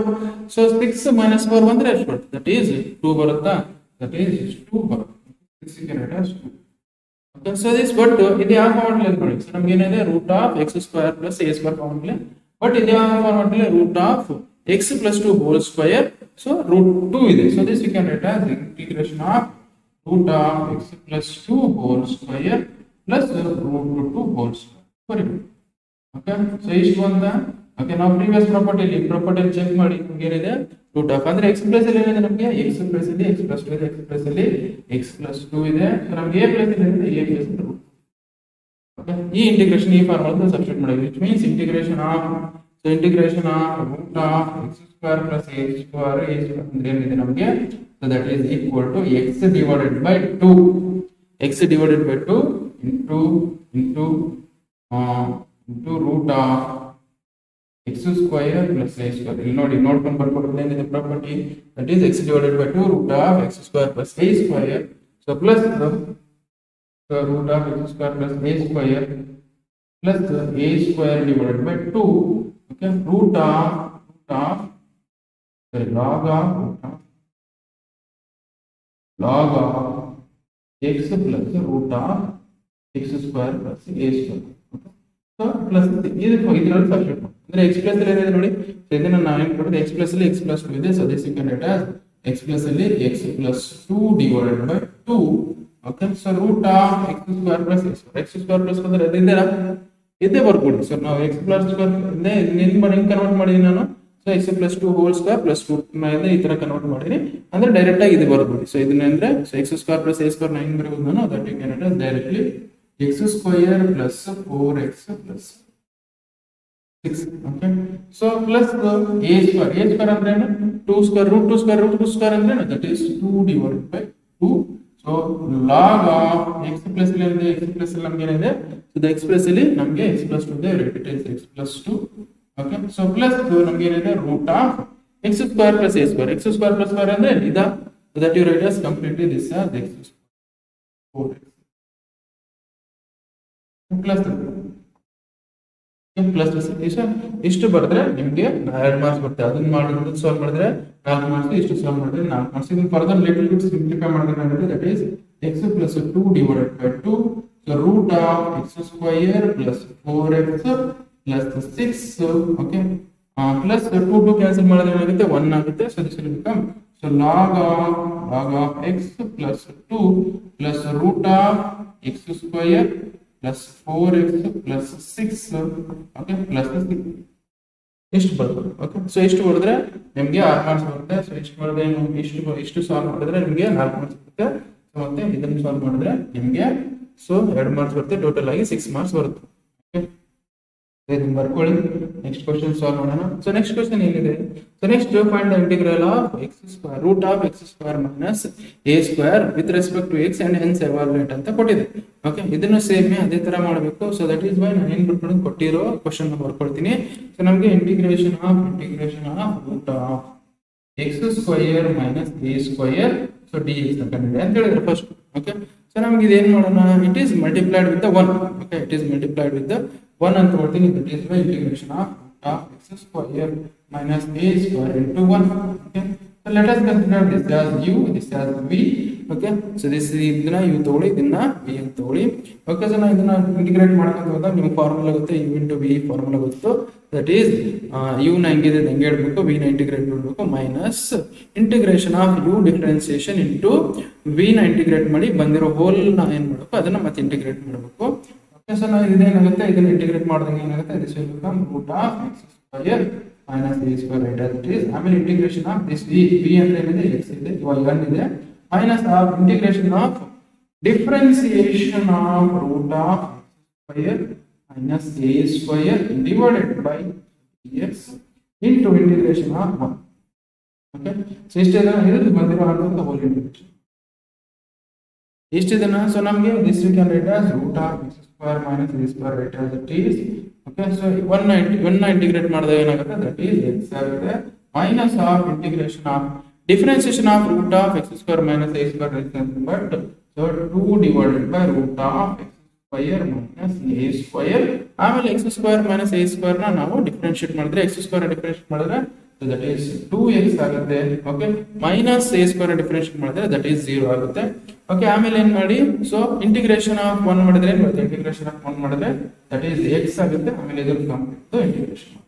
so 6 minus 4 bandre ಎಷ್ಟು ಬರುತ್ತೆ, that is 2 ಬರುತ್ತಾ, that is 2 ಬರುತ್ತೆ. This we can write as 2. Okay, so this but ಇದು ಯಾವ ಫಾರ್ಮೆಟ್ ಅಲ್ಲಿ ನೋಡಿ, so ನಮಗೆ ಏನಿದೆ root of x square plus a square format ಅಲ್ಲಿ, ಬಟ್ ಇದು ಯಾವ ಫಾರ್ಮೆಟ್ ಅಲ್ಲಿ root of x plus 2 whole square, so root 2 ಇದೆ. So this we can write as integration of root of x plus 2 whole square plus root 2 whole square. Very good. Okay, so ಇಷ್ಟು ಬಂತ. ಓಕೆ, ನಾವು ಪ್ರೀವಿಯಸ್ ಪ್ರಾಪರ್ಟಿ ಚೆಕ್ ಮಾಡಿ ನಮಗೆ ಏನಿದೆ ರೂಟ್ ಆಫ್ ಅಂದ್ರೆ x ಪ್ಲಸ್ ಅಲ್ಲಿ ಏನಿದೆ ನಮಗೆ x ಪ್ಲಸ್ ಅಲ್ಲಿ x ಪ್ಲಸ್ 2 ಇದೆ, x ಪ್ಲಸ್ ಅಲ್ಲಿ x ಪ್ಲಸ್ 2 ಇದೆ, ಸೊ ನಮಗೆ a ಪ್ಲಸ್ ಇದೆ a ಪ್ಲಸ್ ರೂಟ್. ಓಕೆ, ಈ ಇಂಟಿಗ್ರೇಷನ್ ಈ ಫಾರ್ಮುಲಾ ಸಬ್ಸ್ಟಿಟ್ಯೂಟ್ ಮಾಡಿದ್ವಿ, which means integration of root of x square plus a square ಅಂದ್ರೆ ಏನಿದೆ ನಮಗೆ, so that is equal to x divided by 2 into root of x square plus a square. ಇಲ್ಲಿ ನೋಡಿ ನೋಡ್ಕೊಂಡು ಬರ್ಕೊಡೋದು ಏನಿದೆ property, that is x divided by 2 root of x square plus a square, so plus the root of x square plus a square plus a square divided by 2. Okay, log of x plus root of x square plus a square. Okay, so plus ಇದರಲ್ಲಿ ಸಬ್ಸ್ಟಿಟ್ಯೂಟ್ ಅಂದ್ರೆ x plus ಅಲ್ಲಿ ಏನಿದೆ ನೋಡಿ, ಸೊ ಇದನ್ನ ನಾವು ಏನು ಕೊಡೋದು x plus ಅಲ್ಲಿ x plus 2 ಇದೆ, so this you can write as x plus ಅಲ್ಲಿ x plus 2 divided by 2. Okay so root of X square plus X square plus ಅಂದ್ರೆ ಇದೇ ಬರ್ಕೊಡಿ ಸರ್. ನಾವು ಎಕ್ಸ್ ಪ್ಲಸ್ ಸ್ಕ್ವೇರ್ ಹೆಂಗ್ ಕನ್ವರ್ಟ್ ಮಾಡಿದೀನಿ ನಾನು, so X plus 2 whole square plus 2 ಈ ತರ ಕನ್ವರ್ಟ್ ಮಾಡಿದೀನಿ ಅಂದ್ರೆ ಡೈರೆಕ್ಟ್ ಆಗಿ ಇದು ಬರ್ಕೊಡಿ. ಸೊ ಇದನ್ನ ಅಂದ್ರೆ so x square plus A square ಹೆಂಗ್ ಬರೆಯೋದು ನಾನು, that you can write directly x square plus 4x plus 6. Okay so plus a square ಅಂದ್ರೆ ಏನು, 2 square root 2 square root 2 square ಅಂದ್ರೆ ಏನು, that is 2 divided by 2. So log of x plus ಇಲ್ಲಿ ಇದೆ, ಎಕ್ಸ್ ಪ್ಲಸ್ ಇಲ್ಲಿ ನಮ್ಗೆ ಏನಿದೆ, ಸೊ ದ ಎಕ್ಸ್ ಪ್ಲಸ್ ಇಲ್ಲಿ ನಮಗೆ ಎಕ್ಸ್ ಪ್ಲಸ್ 2 ಇದೆ, it is x plus 2. Okay so plus ನಮ್ಗೆ ಏನಿದೆ root of X square plus A square, x square plus square ಅಂದ್ರೆ ಇದಾ, that you write as completely this as x square 4x plus plus ಇಷ್ಟು ಬರೆದ್ರೆ ನಿಮ್ಗೆ 2 ಮಾರ್ಕ್ಸ್ ಬರುತ್ತೆ. ಅದನ್ನ ಮಾಡಿದ್ರೆ ಸಾಲ್ವ್ ಮಾಡಿದ್ರೆ 4 ಮಾರ್ಕ್ಸ್, ಇಷ್ಟು ಸಾಲ್ವ್ ಮಾಡಿದ್ರೆ 4 ಮಾರ್ಕ್ಸ್. ಇದನ್ನ ಫರ್ದರ್ ಲಿಟಲ್ ಬಿಟ್ ಸಿಂಪ್ಲಿಫೈ ಮಾಡಿದ್ರೆ that is x plus 2 divided by 2, so root of X square plus 4x plus 6. Okay plus 2 2 cancel ಮಾಡಿದ್ರೆ ಏನಾಗುತ್ತೆ, 1 ಆಗುತ್ತೆ. So this will become so log of x plus 2 plus root of X square plus 4x plus 6. Okay plus 6 ಇಷ್ಟು ಬರ್ತದೆ. ಓಕೆ ಸೊ ಇಷ್ಟು ಬರೆದ್ರೆ ನಿಮಗೆ 6 ಮಾರ್ಕ್ಸ್ ಬರುತ್ತೆ. ಸೊ ಇಷ್ಟು ಮಾಡಿದ್ರೆ ಇಷ್ಟು ಸಾಲ್ವ್ ಮಾಡಿದ್ರೆ ನಿಮಗೆ 4 ಮಾರ್ಕ್ಸ್ ಬರುತ್ತೆ. ಸೊ ಮತ್ತೆ ಇದನ್ನು ಸಾಲ್ವ್ ಮಾಡಿದ್ರೆ ನಿಮಗೆ ಸೊ 2 ಮಾರ್ಕ್ಸ್ ಬರುತ್ತೆ, ಟೋಟಲ್ ಆಗಿ 6 ಮಾರ್ಕ್ಸ್ ಬರುತ್ತೆ. ಓಕೆ ಇದನ್ನ ಬರ್ಕೊಳ್ಳಿ. ನೆಕ್ಸ್ಟ್ ಕ್ವೆಶ್ಚನ್ ಸಾಲ್ವ್ ಮಾಡೋಣ. ಸೊ ನೆಕ್ಸ್ಟ್ ಕ್ವೆಶ್ಚನ್ ಏನಿದೆ, so next find the integral of X square root of X square minus a square with respect to x and hence evaluate ಅಂತ ಕೊಟ್ಟಿದೆ. ಓಕೆ ಇದನ್ನು ಸೇಮ್ ಅದೇ ತರ ಮಾಡಬೇಕು. ಸೊ ದಟ್ ಈಸ್ ವೈ ನಾನು ಏನ್ ಬಿಟ್ಕೊಂಡು ಕೊಟ್ಟಿರೋ ಕ್ವೆಶ್ಚನ್ ಬರ್ಕೊಳ್ತೀನಿ. ಸೊ ನಮಗೆ integration of root of X square minus a square so d x ಅಂತ ಹೇಳಿದ್ರೆ ಫಸ್ಟ್. ಓಕೆ ಸೊ ನಮ್ಗೆ ಇದೇನ್ ಮಾಡೋಣ, it is multiplied with 1. Okay it is multiplied with 1 ಅಂತ ಕೊಡ್ತೀನಿ. That is by integration of X square minus a square into 1. Okay so let us consider this as u, this as v. Okay so this ಇದನ್ನ ಯು ತಗೊಳ್ಳಿ, ಇದನ್ನ ವಿ ಅಂತ ತಗೊಳ್ಳಿ. ಓಕೆ ಸೊ ನಾವು ಇದನ್ನ ಇಂಟಿಗ್ರೇಟ್ ಮಾಡ್ಕೊಂಡು ಹೋದಾಗ ನಿಮ್ಗೆ ಫಾರ್ಮುಲಾ ಗೊತ್ತೆ, ಯು ಇಂಟು ವಿ ಫಾರ್ಮುಲಾ ಗೊತ್ತು. ದಟ್ ಈಸ್ ಯು ನ ಹೆಂಗಿದೆ ಹೆಂಗೆ ಇಡಬೇಕು, ವಿ ನ ಇಂಟಿಗ್ರೇಟ್ ಮಾಡಬೇಕು minus integration of u differentiation into V ನ ಇಂಟಿಗ್ರೇಟ್ ಮಾಡಿ ಬಂದಿರೋ ಹೋಲ್ ನ ಏನ್ ಮಾಡಬೇಕು, ಅದನ್ನ ಮತ್ತೆ ಇಂಟಿಗ್ರೇಟ್ ಮಾಡಬೇಕು. ಓಕೆ ಸೊ ನಾವು ಇದೇನಾಗುತ್ತೆ, ಇದನ್ನ ಇಂಟಿಗ್ರೇಟ್ ಮಾಡಿದಾಗ ಏನಾಗುತ್ತೆ, this will become root of X square minus a square right as it is. ಆಮೇಲೆ ಇಂಟಿಗ್ರೇಷನ್ ಆಫ್ ದಿಸ್ ವಿ ಅಂದ್ರೆ ಏನಿದೆ, ಎಕ್ಸ್ ಇದೆ, ಇವಾಗ n ಇದೆ, minus of integration of differentiation of root of square minus a square divided by x into integration of 1. Okay so ಇಷ್ಟೇನ ಇದು ಬಂದಿರೋ ಅಂತ ಹೋಲ್ ಇಂಟಿಗ್ರೇಷನ್ ಇಷ್ಟಿದನ್ನ. ಸೊ ನಮಗೆ this we can write as root of X square minus a square right as it is. Okay so 1 ನ ಇಂಟಿಗ್ರೇಟ್ ಮಾಡಿದಾಗ ಏನಾಗುತ್ತೆ, ದಟ್ ಈಸ್ ಎಕ್ಸ್ ಆಗುತ್ತೆ minus of integration of differentiation of root of X square minus a square right as but so 2 divided by root of X square minus a square. ಆಮೇಲೆ x square minus a square ನ ನಾವು ಡಿಫರೆನ್ಶಿಯೇಟ್ ಮಾಡಿದ್ರೆ ಎಕ್ಸ್ ಸ್ಕ್ವೇರ್ ಡಿಫರೆನ್ಶಿಯೇಟ್ ಮಾಡಿದ್ರೆ ದಟ್ ಈಸ್ 2x ಆಗುತ್ತೆ. Okay minus a square differentiate ಮಾಡಿದ್ರೆ ದಟ್ ಈಸ್ 0 ಆಗುತ್ತೆ. ಓಕೆ ಆಮೇಲೆ ಏನ್ ಮಾಡಿ, ಸೊ ಇಂಟಿಗ್ರೇಷನ್ ಆಫ್ 1 ಮಾಡಿದ್ರೆ ಏನ್ ಬರುತ್ತೆ, ಇಂಟಿಗ್ರೇಷನ್ ಆಫ್ 1 ಮಾಡಿದ್ರೆ ದಟ್ ಈಸ್ x ಆಗುತ್ತೆ. ಆಮೇಲೆ ಇದನ್ನ ಕಂಪ್ಲೀಟ್ ಇಂಟಿಗ್ರೇಷನ್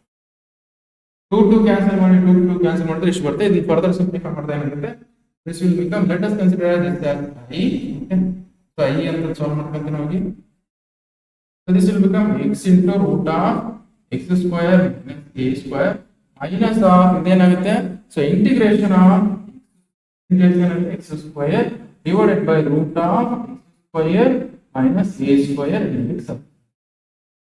2 ಕ್ಯಾನ್ಸಲ್ ಮಾಡಿ 2 ಕ್ಯಾನ್ಸಲ್ ಮಾಡಿದ್ರೆ ಇಷ್ಟು ಬರುತ್ತೆ. ಇದನ್ನ ಫರ್ದರ್ ಸಿಂಪ್ಲಿಫೈ ಮಾಡಿದ್ರೆ ಏನಾಗುತ್ತೆ, this will become let us consider this as i. So i ಅಂತ ಸಾಲ್ವ್ ಮಾಡ್ಕೊಂತೀವಿ ನಾವು. So this will become x into root of x square minus a square minus of ಇದೇನಾಗುತ್ತೆ, so integration of x square divided by root of x square minus a square dx.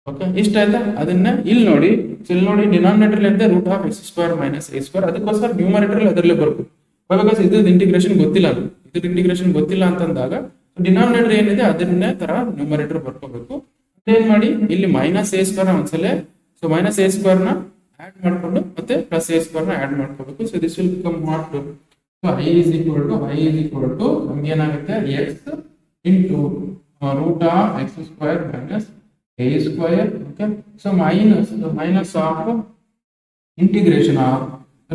Okay ಇಷ್ಟ ಆಯ್ತಾ. ಅದನ್ನ ಇಲ್ಲಿ ನೋಡಿ, ಸೊ ಇಲ್ಲಿ ನೋಡಿ ಡಿನಾಮಿನೇಟರ್ ಇದೆ root of X square minus a square, ಅದಕ್ಕೋಸ್ಕರ ನ್ಯೂಮರೇಟರ್ ಅದರಲ್ಲೇ ಬರ್ಬೇಕು. ಬಿಕಾಸ್ ಇದು ಇಂಟಿಗ್ರೇಷನ್ ಗೊತ್ತಿಲ್ಲ, ಇದು ಇಂಟಿಗ್ರೇಷನ್ ಗೊತ್ತಿಲ್ಲ ಅಂತಂದಾಗ ಡಿನಾಮಿನೇಟರ್ ಏನಿದೆ ಅದನ್ನೇ ತರ ನ್ಯೂಮರೇಟರ್ ಬರ್ಕೋಬೇಕು. ಏನ್ ಮಾಡಿ ಇಲ್ಲಿ ಮೈನಸ್ ಎ ಸ್ಕ್ವೇರ್ ಒಂದ್ಸಲ, ಸೊ ಮೈನಸ್ ಎ ಸ್ಕ್ವೇರ್ ನ ಆಡ್ ಮಾಡ್ಕೊಂಡು ಮತ್ತೆ ಪ್ಲಸ್ ಎ ಸ್ಕ್ವೇರ್ ನ ಆಡ್ ಮಾಡ್ಕೋಬೇಕು. So this will become what, so i is equal to ನಮ್ಗೆ ಏನಾಗುತ್ತೆ x into root of x square minus a square. Okay so minus of integration of,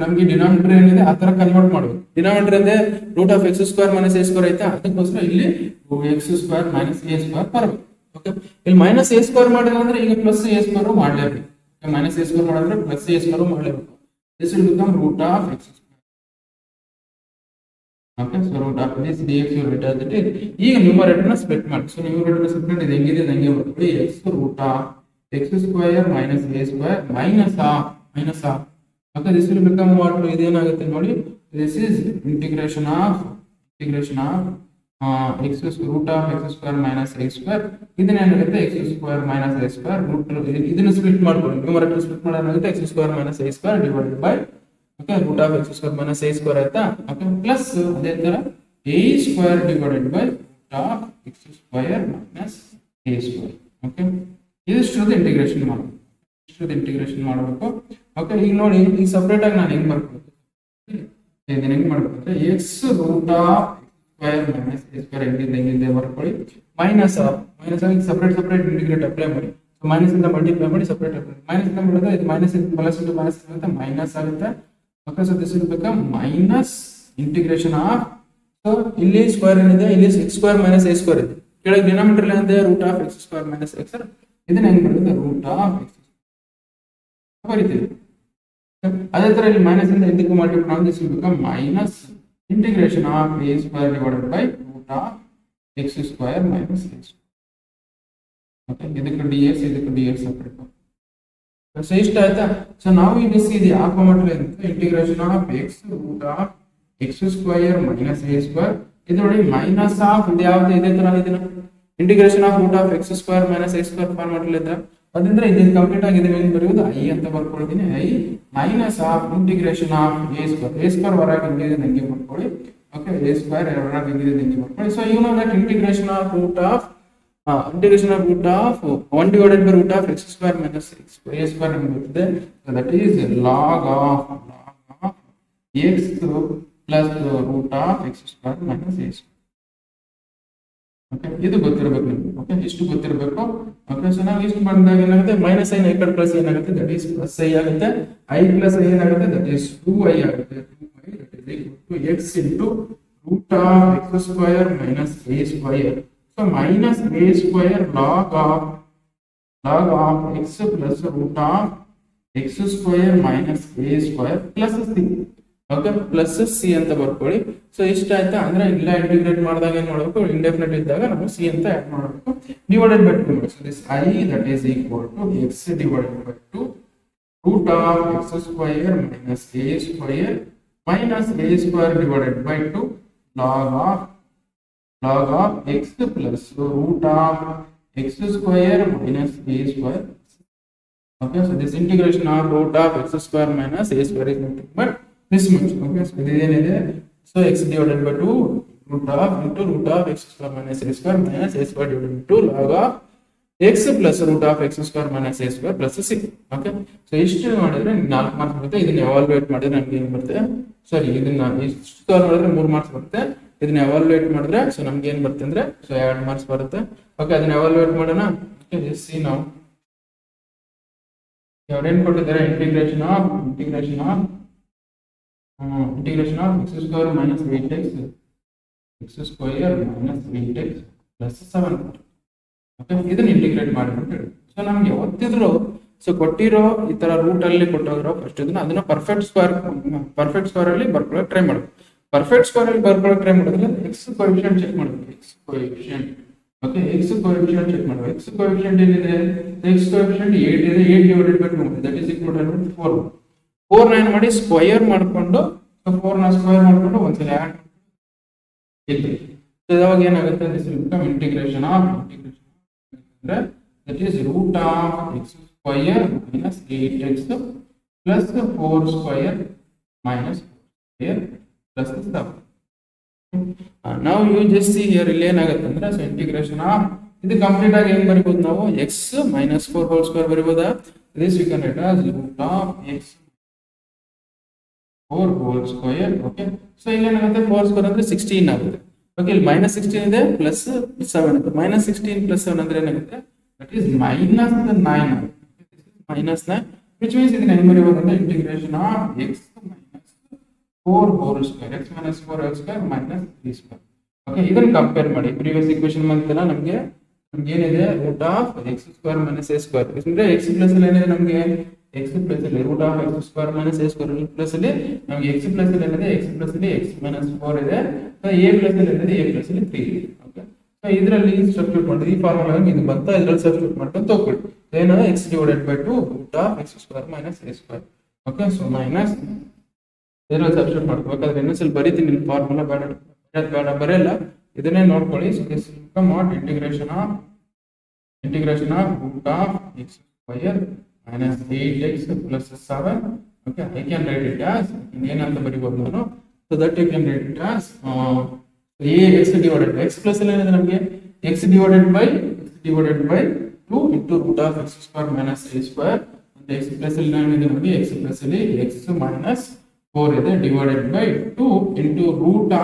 ನಮ್ಗೆ ಡಿನಾಮಿನೇಟರ್ ಏನಿದೆ ಆ ತರ ಕನ್ವರ್ಟ್ ಮಾಡಬೇಕು. ಡಿನಾಮಿನೇಟರ್ ಅಂದ್ರೆ root of X square minus a square ಐತಾ, ಅದಕ್ಕೋಸ್ಕರ ಇಲ್ಲಿ x square minus a square ಬರಬೇಕು. ಓಕೆ ಇಲ್ಲಿ ಮೈನಸ್ ಎ ಸ್ಕ್ವೇರ್ ಮಾಡಿದ್ರೆ ಅಂದ್ರೆ ಈಗ ಪ್ಲಸ್ ಎ ಸ್ಕ್ವೇರ್ ಮಾಡಲೇಬೇಕು. ಮೈನಸ್ ಎ ಸ್ಕ್ವೇರ್ ಮಾಡಿದ್ರೆ ಪ್ಲಸ್ ಎ ಸ್ಕ್ವೇರ್ ಮಾಡಲೇಬೇಕು. This will become root of x okay so root of this dx you write as it is. ಈಗ ನ್ಯೂಮರೇಟರ್ ನ ಸ್ಪ್ಲಿಟ್ ಮಾಡಿ. ಸೊ ನ್ಯೂಮರೇಟರ್ ಸ್ಪ್ಲಿಟ್ ಇದು ಹೆಂಗಿದೆ ಹಂಗೆ ಬರ್ಕೊಳ್ಳಿ. x root of x square minus a square minus half. Okay this will become what, ಇದೇನಾಗುತ್ತೆ ನೋಡಿ, this is integration of x root of x square minus a square. ಇದನ್ನೇನಾಗುತ್ತೆ x square minus a square root, ಇದನ್ನ ಸ್ಪ್ಲಿಟ್ ಮಾಡ್ಕೊಳ್ಳಿ. ನ್ಯೂಮರೇಟರ್ ಸ್ಪ್ಲಿಟ್ ಮಾಡೋದಾಗುತ್ತೆ x square minus a square divided by okay root of x square minus a square ಆಯ್ತಾ. ಓಕೆ ಪ್ಲಸ್ ಅದೇ ತರ a square divided by root of x square minus a square. Okay ಇದಿಷ್ಟು ಇಂಟಿಗ್ರೇಷನ್ ಮಾಡಬೇಕು. ಓಕೆ ಈಗ ನೋಡಿ, ಈಗ ಸಪರೇಟ್ ಆಗಿ ನಾನು ಹೆಂಗ್ ಮಾಡ್ಬೇಕು, ಇದನ್ನ ಹೆಂಗ್ ಮಾಡ್ಬೇಕು ಅಂದ್ರೆ x root of square minus a square ಹೆಂಗಿದೆ ಬರ್ಕೊಳ್ಳಿ. ಮೈನಸ್ ಆಗಿ ಸಪರೇಟ್ ಇಂಟಿಗ್ರೇಟ್ ಅಪ್ಲೈ ಮಾಡಿ. ಸೊ ಮೈನಸ್ ಇಂದ ಮಲ್ಟಿಪ್ಲೈ ಮಾಡಿ ಸಪರೇಟ್ ಅಪ್ಲೈ ಮೈನಸ್ ಇಂದ ಮಾಡಿದ್ರೆ ಇದು ಮೈನಸ್ ಪ್ಲಸ್ ಇಂಟು ಮೈನಸ್ ಆಗುತ್ತೆ, ಮೈನಸ್ ಆಗುತ್ತೆ. Okay so this will become minus integration of, so ಇಲ್ಲಿ ಸ್ಕ್ವೇರ್ ಏನಿದೆ, ಇಲ್ಲಿ x square minus a square ಇದೆ, ಕೆಳಗೆ ಡಿನಾಮಿನೇಟರ್ ಏನಿದೆ root of x square minus x. ಇದನ್ನ ಹೆಂಗ್ ಮಾಡಿದ್ರೆ ರೂಟ್ ಆಫ್ x ಬರೀತೀವಿ. ಅದೇ ತರ ಇಲ್ಲಿ ಮೈನಸ್ ಇಂದ ಇದಕ್ಕೆ ಮಲ್ಟಿಪ್ಲೈ ಮಾಡಿ this will become minus integration of a square divided by root of x square minus a square. Okay ಇದಕ್ಕೆ dx ಸಪರೇಟ್. ಸೊ ಇಷ್ಟ ಆಯ್ತಾ. ಸೊ ನಾವು ಇಲ್ಲಿ ಇದು ಯಾಕೆ ಮಾಡ್ಲಿ ಅಂತ integration of x root of x square minus a square. ಇದು ನೋಡಿ ಮೈನಸ್ ಆಫ್ ಇದು ಯಾವ್ದು ಇದೇ ತರ ಇದನ್ನ integration of root of x square minus a square form ಮಾಡ್ಲಿಲ್ಲ. ಅದಂದ್ರೆ ಇದು ಕಂಪ್ಲೀಟ್ ಆಗಿದೆ ಏನು ಬರೆಯೋದು i ಅಂತ ಬರ್ಕೊಳ್ತೀನಿ. i minus of integration of a square ಹೊರಗೆ ಹೆಂಗಿದೆ ನಂಗೆ ಬರ್ಕೊಳ್ಳಿ. ಓಕೆ a ಸ್ಕ್ವೇರ್ ಹೊರಗೆ ಹೆಂಗಿದೆ ನಂಗೆ ಬರ್ಕೊಳ್ಳಿ. So you know that integration of root of 1 divided by root of x square minus a square ಬರುತ್ತದೆ. So that is log of x plus root of x square minus a square. Okay ಇದು ಗೊತ್ತಿರಬೇಕು ನಿಮಗೆ. ಓಕೆ ಇಷ್ಟು ಗೊತ್ತಿರಬೇಕು. ಓಕೆ ಸೊ ನಾವು ಇಷ್ಟು ಬಂದಾಗ ಏನಾಗುತ್ತೆ, ಮೈನಸ್ ಐ ಈ ಕಡೆ ಪ್ಲಸ್ ಏನಾಗುತ್ತೆ, ದಟ್ ಈಸ್ ಪ್ಲಸ್ ಐ ಆಗುತ್ತೆ. ಐ ಪ್ಲಸ್ ಐ ಏನಾಗುತ್ತೆ, ದಟ್ ಈಸ್ 2i ಆಗುತ್ತೆ. 2i that is equal to x into root of x square minus a square. So minus a square log of x plus root of x square minus a square plus c. Okay plus C ಅಂತ ಬರ್ಕೊಳ್ಳಿ. ಸೊ ಇಷ್ಟ ಆಯ್ತಾ. ಅಂದ್ರೆ ಇಲ್ಲ ಇಂಟಿಗ್ರೇಟ್ ಮಾಡಿದಾಗ ಏನ್ ಮಾಡಬೇಕು, ಇಂಡೆಫಿನಿಟ್ ಇದ್ದಾಗ ನಾವು ಸಿ ಅಂತ ಆಡ್ ಮಾಡಬೇಕು. Divided by 2. So this i that is equal to x divided by 2 root of x square minus a square minus a square divided by 2 log of x plus root of x square minus a square. Okay, so this integration of root of x square minus a square is nothing but this much. Okay, so this is so x divided by 2 root of x square minus a square divided by 2 log of x plus root of x square minus a square plus c. Okay, so ಇಷ್ಟು ಮಾಡಿದ್ರೆ 4 ಮಾರ್ಕ್ಸ್ ಬರುತ್ತೆ. ಇದನ್ನ ಎವಾಲ್ಯುಯೇಟ್ ಮಾಡಿದ್ರೆ ನಮಗೆ ಏನು ಬರುತ್ತೆ, ಸಾರಿ ಇದನ್ನ ಇಷ್ಟು ಸಾಲ್ವ್ ಮಾಡಿದ್ರೆ 3 ಮಾರ್ಕ್ಸ್ ಬರುತ್ತೆ. ಇದನ್ನ ಎವಾಲ್ಯುಯೇಟ್ ಮಾಡಿದ್ರೆ ಸೊ ನಮ್ಗೆ ಏನ್ ಬರುತ್ತೆ ಅಂದ್ರೆ ಸೊ 2 ಮಾರ್ಕ್ಸ್ ಬರುತ್ತೆ. ಓಕೆ ಅದನ್ನ ಎವಾಲ್ಯುಯೇಟ್ ಮಾಡೋಣ. ಓಕೆ ಸಿ ನಾವು ಏನು ಕೊಟ್ಟಿದ್ದಾರೆ, integration of x square minus 8x square minus 8x plus 7. Okay ಇದನ್ನ ಇಂಟಿಗ್ರೇಟ್ ಮಾಡಿ ಅಂತ ಹೇಳಿ. ಸೊ ನಮ್ಗೆ ಯಾವತ್ತಿದ್ರು ಸೊ ಕೊಟ್ಟಿರೋ ಈ ತರ ರೂಟ್ ಅಲ್ಲಿ ಕೊಟ್ಟೋಗಿರೋ ಫಸ್ಟ್ ಇದನ್ನ ಅದನ್ನ ಪರ್ಫೆಕ್ಟ್ ಸ್ಕ್ವೇರ್ ಅಲ್ಲಿ ಬರ್ಕೊಳ್ಳೋಕೆ ಟ್ರೈ ಮಾಡಬೇಕು. ಪರ್ಫೆಕ್ಟ್ ಸ್ಕ್ವೇರ್ ಅಲ್ಲಿ ಬರ್ಕೊಳ್ಳೋಕೆ ಟ್ರೈ ಮಾಡಿದ್ರೆ ಎಕ್ಸ್ ಕೋಎಫಿಷಿಯಂಟ್ ಚೆಕ್ ಮಾಡಬೇಕು. ಎಕ್ಸ್ ಕೋಎಫಿಷಿಯಂಟ್ ಚೆಕ್ ಮಾಡಬೇಕು. ಎಕ್ಸ್ ಕೋಎಫಿಷಿಯಂಟ್ ಏನಿದೆ, ಎಕ್ಸ್ ಕೋಎಫಿಷಿಯಂಟ್ 8 ಇದೆ. 8 divided by 2 that is equal to 4. 4 ನ ಏನು ಮಾಡಿ ಸ್ಕ್ವೇರ್ ಮಾಡ್ಕೊಂಡು 4 ನ ಸ್ಕ್ವೇರ್ ಮಾಡ್ಕೊಂಡು ಒಂದ್ಸಲ ಆಡ್ ಇಲ್ಲಿ. ಸೊ ಇವಾಗ ಏನಾಗುತ್ತೆ, this will become integration of ಅಂದ್ರೆ that is root of X square minus 8x plus 4 square minus 4 square plus 7. ನಾವು ಯು ಜಸ್ಟ್ ಸಿ ಹಿಯರ್ ಇಲ್ಲಿ ಏನಾಗುತ್ತೆ ಅಂದ್ರೆ ಸೊ ಇಂಟಿಗ್ರೇಷನ್ ಆಫ್ ಇದು ಕಂಪ್ಲೀಟ್ ಆಗಿ ಏನ್ ಬರಿಬಹುದು ನಾವು, x ಮೈನಸ್ 4 ಹೋಲ್ ಸ್ಕ್ವೇರ್ ಬರಿಬಹುದಾ. This we can write as root of x 4 whole square. Okay so ಇಲ್ಲಿ ಏನಾಗುತ್ತೆ 4 ಸ್ಕ್ವೇರ್ ಅಂದ್ರೆ 16 ಆಗುತ್ತೆ. ಓಕೆ ಇಲ್ಲಿ ಮೈನಸ್ 16 ಇದೆ ಪ್ಲಸ್ 7 ಇದೆ. ಮೈನಸ್ 16 ಪ್ಲಸ್ 7 ಅಂದ್ರೆ ಏನಾಗುತ್ತೆ, that is minus 9 minus 9 which means ಇದನ್ನ ಹೆಂಗ್ ಬರಿಬಹುದು ಅಂದ್ರೆ integration of x minus 4 whole square x minus 4 whole square minus 3 square. Okay ಇದನ್ನ ಕಂಪೇರ್ ಮಾಡಿ ಪ್ರೀವಿಯಸ್ ಈಕ್ವೇಷನ್ ಬಂತಲ್ಲ ನಮಗೆ ಏನಿದೆ root of x square minus a square ಅಂದ್ರೆ x ಪ್ಲಸ್ ಅಲ್ಲಿ ಏನಿದೆ ನಮಗೆ ಎಕ್ಸ್ ಪ್ಲಸ್ ಅಲ್ಲಿ root of X square minus a square plus ಅಲ್ಲಿ ನಮಗೆ ಎಕ್ಸ್ ಪ್ಲಸ್ ಅಲ್ಲಿ ಏನಿದೆ ಎಕ್ಸ್ ಪ್ಲಸ್ ಅಲ್ಲಿ ಎಕ್ಸ್ ಮೈನಸ್ 4 ಇದೆ, ಎ ಪ್ಲಸ್ ಅಲ್ಲಿ ಏನಿದೆ ಎ ಪ್ಲಸ್ ಅಲ್ಲಿ 3 ಇದೆ. ಓಕೆ, ಸೊ ಇದರಲ್ಲಿ ಸಬ್ಸ್ಟಿಟ್ಯೂಟ್ ಮಾಡಿದ್ರೆ ಈ ಫಾರ್ಮುಲಾ ಇದು ಬಂತ, ಇದರಲ್ಲಿ ಸಬ್ಸ್ಟಿಟ್ಯೂಟ್ ಮಾಡ್ಕೊಂಡು ತಗೊಳ್ಳಿ. ಏನಂದ್ರೆ x divided by 2 root of X square minus a square. Okay, so minus ಇದರಲ್ಲಿ ಸಬ್ಸ್ಟಿಟ್ಯೂಟ್ ಮಾಡ್ಕೋಬೇಕಾದ್ರೆ ಇನ್ನೊಂದ್ಸಲ ಬರೀತೀನಿ ಫಾರ್ಮುಲಾ, ಬೇಡ ಬರೆಯಲ್ಲ, ಇದನ್ನೇ ನೋಡ್ಕೊಳ್ಳಿ. So this will come out integration of root of X square minus 8x plus 7. Okay, I can write it as ಏನಂತ ಬರೀಬಹುದು ನಾನು. So that you can write it as ax divided by x plus ಏನಿದೆ ನಮಗೆ x divided by 2 into root of x square minus a square, and x plus ಏನಿದೆ ನಮಗೆ x plus ಅಲ್ಲಿ x minus 4 ಇದೆ divided by 2 into root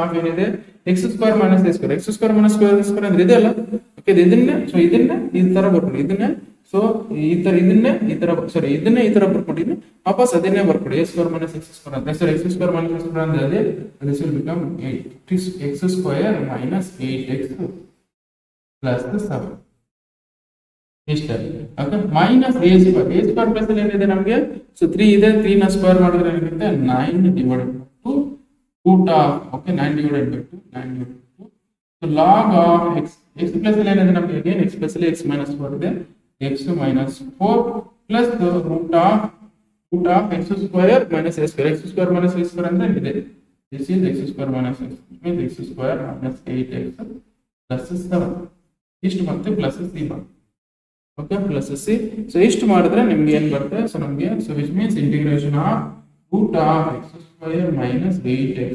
of ಏನಿದೆ x square minus a square. x square minus square ಅಂದ್ರೆ ಇದೆ ಅಲ್ಲ. ಓಕೆ, ಇದನ್ನೇ ಸೊ ಇದನ್ನೇ ಈ ತರ ಬರ್ಕೊಳ್ಳಿ, ಇದನ್ನೇ ಸೊ ಈ ತರ ಇದನ್ನೇ ಈ ತರ ಬರ್ಕೊಂಡಿದ್ದೀನಿ, ವಾಪಸ್ ಅದನ್ನೇ ಬರ್ಕೊಡಿ. A square minus x square ಅಂತ, sir x square minus x square ಅಂದ್ರೆ this will become x square minus 8x plus 7 ಇಷ್ಟ. Okay, minus a square plus ಅಲ್ಲಿ ಏನಿದೆ ನಮಗೆ, ಸೊ 3 ಇದೆ, 3 ನ ಸ್ಕ್ವೇರ್ ಮಾಡಿದ್ರೆ ಏನಾಗುತ್ತೆ 9 divided by 2 root of, okay 9 divided by 2 so log of x plus ಅಲ್ಲಿ ಏನಿದೆ ನಮಗೆ ಅಗೇನ್ ಎಕ್ಸ್ ಪ್ಲಸ್ ಅಲ್ಲಿ ಎಕ್ಸ್ ಮೈನಸ್ 4 ಇದೆ, x minus 4 plus the root of x square minus a square. x square minus a square ಅಂದ್ರೆ ಇದೆ, this is x square minus x means x square minus 8x plus 7 ಇಷ್ಟು ಮತ್ತೆ ಪ್ಲಸ್ c ಬರುತ್ತೆ. Okay, plus c. ಸೊ ಇಷ್ಟು ಮಾಡಿದ್ರೆ ನಿಮಗೆ ಏನು ಬರುತ್ತೆ, ಸೊ ನಮಗೆ so which means integration of root of x square minus 8x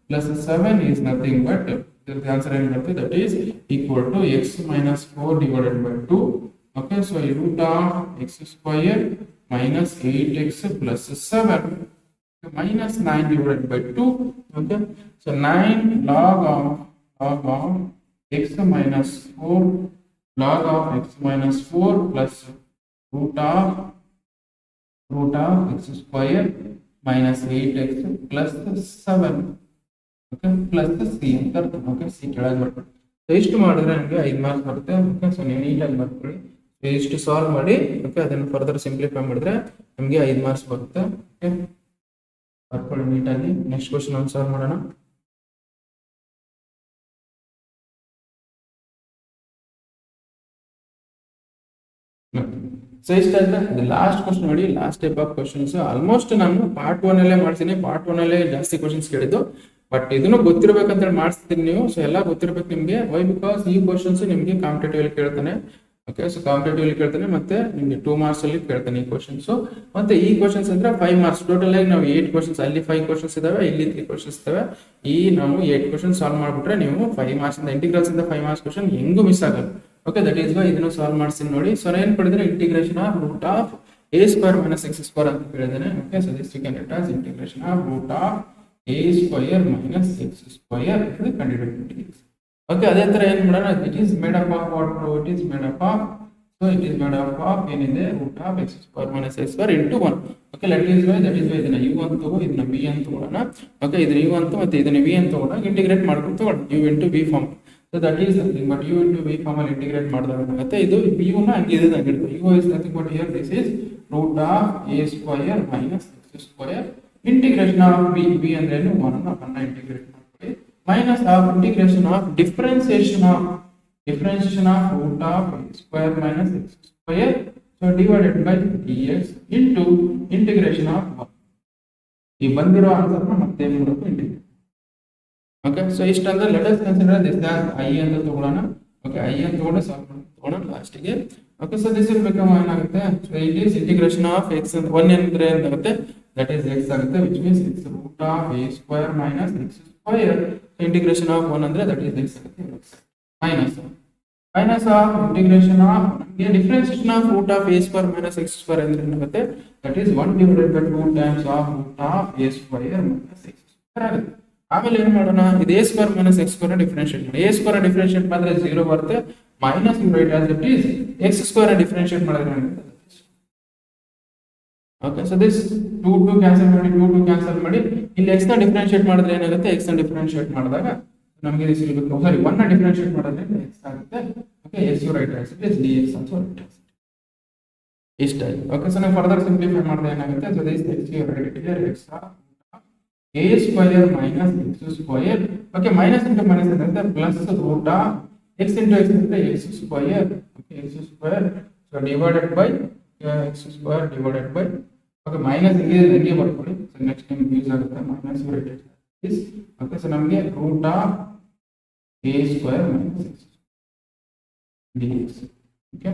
plus 7 is nothing but the answer ಏನು ಬರುತ್ತೆ, that is equal to x minus 4 divided by 2. Okay, so root of x square minus 8x plus 7 minus 9 divided by 2. Okay, so 9 log of x minus 4 plus root of x square minus 8x plus 7. Okay, plus c ಅಂತ. Okay, c ಕೆಳಗೆ ಬರ್ತದೆ. ಸೊ ಇಷ್ಟು ಮಾಡಿದ್ರೆ ನನಗೆ 5 ಮಾರ್ಕ್ಸ್ ಬರುತ್ತೆ. ಓಕೆ, ಸೊ ನೀವು ನೀಟಾಗಿ ಬರ್ಕೊಳ್ಳಿ, ಇಷ್ಟು ಸಾಲ್ವ್ ಮಾಡಿ. ಓಕೆ, ಅದನ್ನು ಫರ್ದರ್ ಸಿಂಪ್ಲಿಫೈ ಮಾಡಿದ್ರೆ ನಮಗೆ 5 ಮಾರ್ಕ್ಸ್ ಬರುತ್ತೆ. ಓಕೆ, ಬರ್ಕೊಳ್ಳಿ ನೀಟಾಗಿ. ನೆಕ್ಸ್ಟ್ ಕ್ವಶನ್ ಒಂದು ಸಾಲ್ವ್ ಮಾಡೋಣ. ಸೊ ಇಷ್ಟಾಯ್ತಾ, ಇದು ಲಾಸ್ಟ್ ಕ್ವಶನ್ ನೋಡಿ. Last type of questions almost ನಾನು ಪಾರ್ಟ್ 1 ಅಲ್ಲೇ ಮಾಡ್ತೀನಿ, ಪಾರ್ಟ್ 1 ಅಲ್ಲೇ ಜಾಸ್ತಿ ಕ್ವಶನ್ಸ್ ಕೇಳಿದ್ದು, ಬಟ್ ಇದನ್ನು ಗೊತ್ತಿರಬೇಕಂತ ಮಾಡಿಸ್ತೀನಿ ನೀವು. ಸೊ ಎಲ್ಲ ಗೊತ್ತಿರಬೇಕು ನಿಮಗೆ. ವೈ ಬಿಕಾಸ್ ಈ ಕ್ವಶನ್ಸ್ ನಿಮಗೆ ಕಾಂಪಿಟೇಟಿವ್ ಅಲ್ಲಿ ಕೇಳ್ತಾನೆ. ಓಕೆ, ಸೊ ಕಾಂಪಿಟೇಟಿವ್ ಅಲ್ಲಿ ಕೇಳ್ತಾನೆ, ಮತ್ತೆ ನಿಮಗೆ 2 ಮಾರ್ಕ್ಸ್ ಅಲ್ಲಿ ಕೇಳ್ತಾನೆ ಈ ಕ್ವಶನ್ಸ್. ಮತ್ತೆ ಈ ಕ್ವಶನ್ಸ್ ಅಂದ್ರೆ 5 ಮಾರ್ಕ್ಸ್ ಟೋಟಲ್ ಆಗಿ ನಾವು 8 ಕ್ವಶನ್ಸ್, ಅಲ್ಲಿ 5 ಕ್ವಶನ್ಸ್ ಇದಾವೆ, ಇಲ್ಲಿ 3 ಕ್ವಶನ್ಸ್ ಇದಾವೆ. ಈ ನಾವು 8 ಕ್ವಶನ್ಸ್ ಸಾಲ್ವ್ ಮಾಡ್ಬಿಟ್ರೆ ನೀವು 5 ಮಾರ್ಕ್ಸ್ ಇಂದ ಇಂಟಿಗ್ರಲ್ಸ್ ಇಂದ 5 ಮಾರ್ಕ್ಸ್ ಕ್ವಶನ್ ಹೆಂಗೂ ಮಿಸ್ ಆಗಲ್ಲ. ಓಕೆ, ದಟ್ ಈಸ್ ವೈ ಇದನ್ನು ಸಾಲ್ವ್ ಮಾಡ್ತೀನಿ ನೋಡಿ. ಸೊ ಏನು ಪಡೆದ್ರೆ integration of root of a square minus x square ಅಂತ ಹೇಳಿದಾನೆ. Okay, so this you can write as integration of root of a square minus x square ಇದು ಕಂಡುಹಿಡಿಯಬೇಕು. ಓಕೆ, ಅದೇ ತರ ಏನು ಮಾಡೋಣ, it is made up of what, it is made up of, so it is made up of ಏನಿದೆ root of x square minus x square into 1. Okay, that is why ಇದನ್ನ u ಅಂತ ತಗೋ, ಇದನ್ನ v ಅಂತ ತಗೋಣ. ಓಕೆ, ಇದನ್ನ u ಅಂತ ಮತ್ತೆ ಇದನ್ನ v ಅಂತ ತಗೋಣ, ಇಂಟಿಗ್ರೇಟ್ ಮಾಡ್ಕೊಂಡು ತಗೋಣ u into v form. So that is nothing but u into v form ಅಲ್ಲಿ ಇಂಟಿಗ್ರೇಟ್ ಮಾಡಿದಾಗ ಏನಾಗುತ್ತೆ, ಇದು u ನ ಹಂಗೆ ಇದೆ ಹಂಗಿಡ್ತು. u is nothing but here this is root of a square minus x square integration of v ಅಂದ್ರೆ ಏನು 1 ಅನ್ನ ಇಂಟಿಗ್ರೇಟ್ ಮಾಡ್ಕೊಳ್ಳಿ, minus of integration of differentiation of root of a square minus x square, so divided by dx into integration of 1. ಈ ಬಂದಿರೋ ಆನ್ಸರ್ ನ ಮತ್ತೆ ಏನು ಮಾಡಬೇಕು, ಇಂಟಿಗ್ರೇಟ್. ಓಕೆ, ಸೊ ಇಷ್ಟಂದ್ರೆ let us consider this as i ಅಂತ ತಗೊಳ್ಳೋಣ. ಓಕೆ, i ಅಂತ ತಗೊಂಡು ಸಾಲ್ವ್ ಮಾಡೋಣ ಲಾಸ್ಟ್ ಗೆ. Okay, so this will become ಏನಾಗುತ್ತೆ, so it is integration of x ಅಂತ 1 ಅಂದ್ರೆ ಏನಾಗುತ್ತೆ, ದಟ್ ಈಸ್ x ಆಗುತ್ತೆ, which means x root of a square minus x square. Integration of 1 ಅಂದ್ರೆ ದಟ್ ಈಸ್ x ಆಗುತ್ತೆ, minus of integration of differentiation of root of a square minus x square ಅಂದ್ರೆ ಏನಾಗುತ್ತೆ, that is 1 divided by 2 times of root of a square minus x square ಆಗುತ್ತೆ. ಆಮೇಲೆ ಏನು ಮಾಡೋಣ, ಇದು a square minus x square differentiate ಮಾಡಿ. a square ಡಿಫರೆನ್ಷಿಯೇಟ್ ಮಾಡಿದ್ರೆ 0 ಬರುತ್ತೆ, minus you write as it is x square differentiate ಮಾಡಿದ್ರೆ ಏನಾಗುತ್ತೆ. ಓಕೆ, ಸೊ ದಿಸ್ 2 ಕ್ಯಾನ್ಸಲ್ ಮಾಡಿ, 2 ಕ್ಯಾನ್ಸಲ್ ಮಾಡಿ, ಇಲ್ಲಿ x ನ ಡಿಫರೆನ್ಷಿಯೇಟ್ ಮಾಡಿದ್ರೆ ಏನಾಗುತ್ತೆ, x ನ ಡಿಫರೆನ್ಷಿಯೇಟ್ ಮಾಡಿದಾಗ ನಮಗೆ ದಿಸ್ ವಿಲ್ ಬಿಕಮ್, ಸಾರಿ 1 ನ ಡಿಫರೆನ್ಷಿಯೇಟ್ ಮಾಡಿದ್ರೆ x ಆಗುತ್ತೆ. Okay, x you write as it is dx ಅಂತ ರೈಟ್. ಇಷ್ಟ ಆಯ್ತು. ಓಕೆ, ಸೊ ನಾವು ಫರ್ದರ್ ಸಿಂಪ್ಲಿಫೈ ಮಾಡಿದ್ರೆ ಏನಾಗುತ್ತೆ, so this x you write here x a square minus x square. Okay, minus into minus ಅಂದ್ರೆ plus root of x into x ಅಂದ್ರೆ x square. Okay, x square, so divided by x square divided by, okay, minus ಹಿಂಗೆ ಬರ್ಕೊಳ್ಳಿ. ಸೊ ನೆಕ್ಸ್ಟ್ ಟೈಮ್ ಯೂಸ್ ಆಗುತ್ತೆ minus related is. Okay, so ನಮಗೆ root of a square minus x dx. Okay,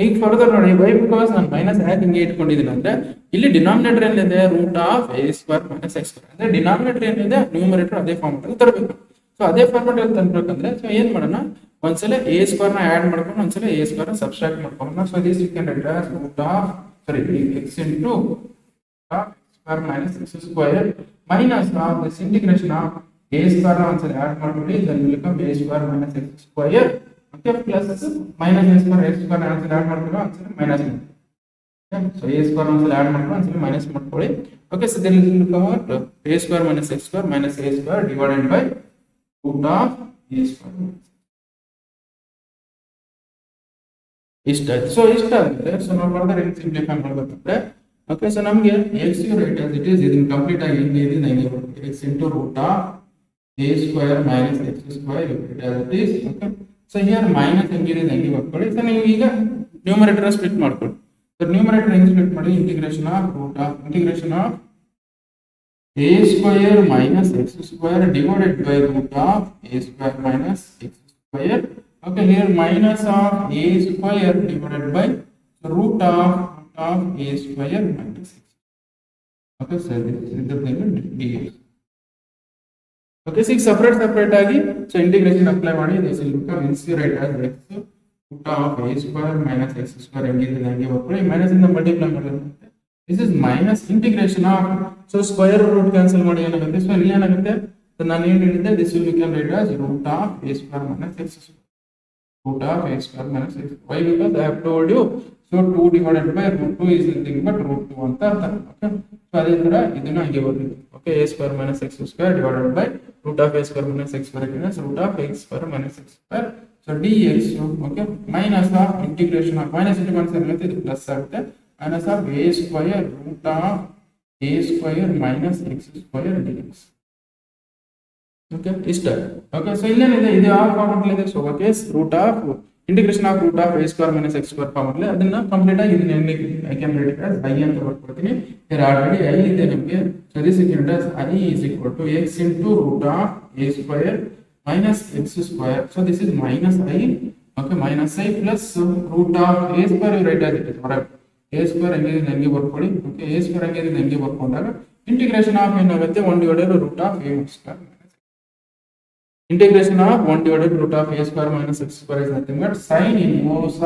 ಈಗ ಫರ್ದರ್ ನೋಡಿ ವೈ ಬಿಕಾಸ್ ನಾನು ಮೈನಸ್ ಯಾಕೆ ಹಿಂಗೆ ಇಟ್ಕೊಂಡಿದ್ದೀನಿ ಅಂದ್ರೆ ಇಲ್ಲಿ ಡಿನಾಮಿನೇಟರ್ ಏನಿದೆ root of a square minus x square, ಅಂದ್ರೆ ಡಿನಾಮಿನೇಟರ್ ಏನಿದೆ ನ್ಯೂಮರೇಟರ್ ಅದೇ ಫಾರ್ಮೆಟ್ ಅಲ್ಲಿ ತರಬೇಕು. ಸೊ ಅದೇ ಫಾರ್ಮೆಟ್ ಅಲ್ಲಿ ತಂದ್ಬೇಕಂದ್ರೆ ಸೊ ಏನ್ ಮಾಡೋಣ, ಒಂದ್ಸಲ ಎ ಸ್ಕ್ವೇರ್ ನ ಆಡ್ ಮಾಡ್ಕೊಂಡು ಒಂದ್ಸಲ ಎ ಸ್ಕ್ವೇರ್ ನ ಸಬ್ಸ್ಟ್ರಾಕ್ಟ್ ಮಾಡ್ಕೊಳ್ಳೋಣ. So this you can write as root of x into square minus x square minus of this integration of a square ನ ಒಂದ್ಸಲ ಆಡ್ ಮಾಡ್ಕೊಳ್ಳಿ, then will become a square minus x square. Okay, plus minus a square x square answer add ಮಾಡ್ಕೊಳ್ಳೋ ಆನ್ಸರ್ ಮೈನಸ್ ಮಾಡಿ. Okay, so a square answer add ಮಾಡ್ಕೊಳ್ಳೋ ಆನ್ಸರ್ ಮೈನಸ್ ಮಾಡ್ಕೊಳ್ಳಿ. Okay, so then will come out a square minus x square minus a square divided by root of a square. ಇಷ್ಟ ಆಯ್ತು. ಸೊ ಇಷ್ಟ ಆಗುತ್ತೆ. ಸೊ ನಾವು ಫರ್ದರ್ ಏನು ಸಿಂಪ್ಲಿಫೈ ಮಾಡಬೇಕಂದ್ರೆ ಓಕೆ, ಸೊ ನಮಗೆ x you write as it is ಇದನ್ನ ಕಂಪ್ಲೀಟ್ ಆಗಿ ಹಿಂಗೆ ಇದೆ ನಂಗೆ x into root of a square minus x square it as it is. Okay, so here minus ಹೆಂಗಿದೆ ಹೆಂಗೆ ಬರ್ಕೊಳ್ಳಿ. ಸೊ ನೀವು ಈಗ ನ್ಯೂಮರೇಟರ್ ಸ್ಪ್ಲಿಟ್ ಮಾಡ್ಕೊಳ್ಳಿ. ಸೊ ನ್ಯೂಮರೇಟರ್ ಹೆಂಗೆ ಸ್ಪ್ಲಿಟ್ ಮಾಡಿ, integration of a square minus x square divided by root of a square minus x square. Okay, here minus of a square divided by root of a square minus x. Okay, so this is the dx. Okay, so separate ಆಗಿ ಸೊ ಇಂಟಿಗ್ರೇಷನ್ ಅಪ್ಲೈ ಮಾಡಿ ದಿಸ್ ವಿಲ್ ಬಿಕಮ್ ಇನ್ಸಿರೇಟ್ as x root of a square minus x square ಹೆಂಗಿದೆ ಹಂಗೆ ಬರ್ಕೊಳ್ಳಿ. ಮೈನಸ್ ಇಂದ ಮಲ್ಟಿಪ್ಲೈ ಮಾಡಿದ್ರೆ this is minus integration of, so square root cancel ಮಾಡಿ ಏನಾಗುತ್ತೆ, ಸೊ ಇಲ್ಲಿ ಏನಾಗುತ್ತೆ, ಸೊ ನಾನು ಏನು ಹೇಳಿದ್ದೆ this will become write as root of a square minus x square, root of a square minus x. Why? Because I have told you, so 2 divided by root 2 is nothing but root 2 ಅಂತ ಅರ್ಥ. ಓಕೆ, ಸೊ ಅದೇ ತರ ಇದನ್ನ ಹಂಗೆ ಬರುತ್ತೆ. Okay, a square minus x square divided by root of a square minus x square minus root of x square minus x square. So dx, okay, minus of integration of minus into minus ಆಗುತ್ತೆ, ಇದು ಪ್ಲಸ್ ಆಗುತ್ತೆ, minus of a square root of a square minus x square dx. Okay, ಇಷ್ಟ. ಓಕೆ, ಸೊ ಇಲ್ಲೇನಿದೆ, ಇದು ಯಾವ ಫಾರ್ಮೆಟ್ ಇದೆ, so okay root of integration of root of a square minus x square format ಅದನ್ನ ಕಂಪ್ಲೀಟ್ ಆಗಿ ಇದನ್ನ I can write as i ಅಂತ ಬರ್ಕೊಡ್ತೀನಿ. here already i ಇದೆ ನಮಗೆ, so this is given as i is equal to x into root of a square minus x square. So this is minus i. Okay, minus i plus root of a square you write as it is. Alright, a square ಹೆಂಗಿದೆ ನಂಗೆ ಬರ್ಕೊಳ್ಳಿ. Okay, a square ಹೆಂಗಿದೆ ನಂಗೆ ಬರ್ಕೊಂಡಾಗ ಇಂಟಿಗ್ರೇಷನ್ ಆಫ್ ಏನಾಗುತ್ತೆ 1 divided root of a square. Integration of 1 divided root of a square minus x square is nothing but sin inverse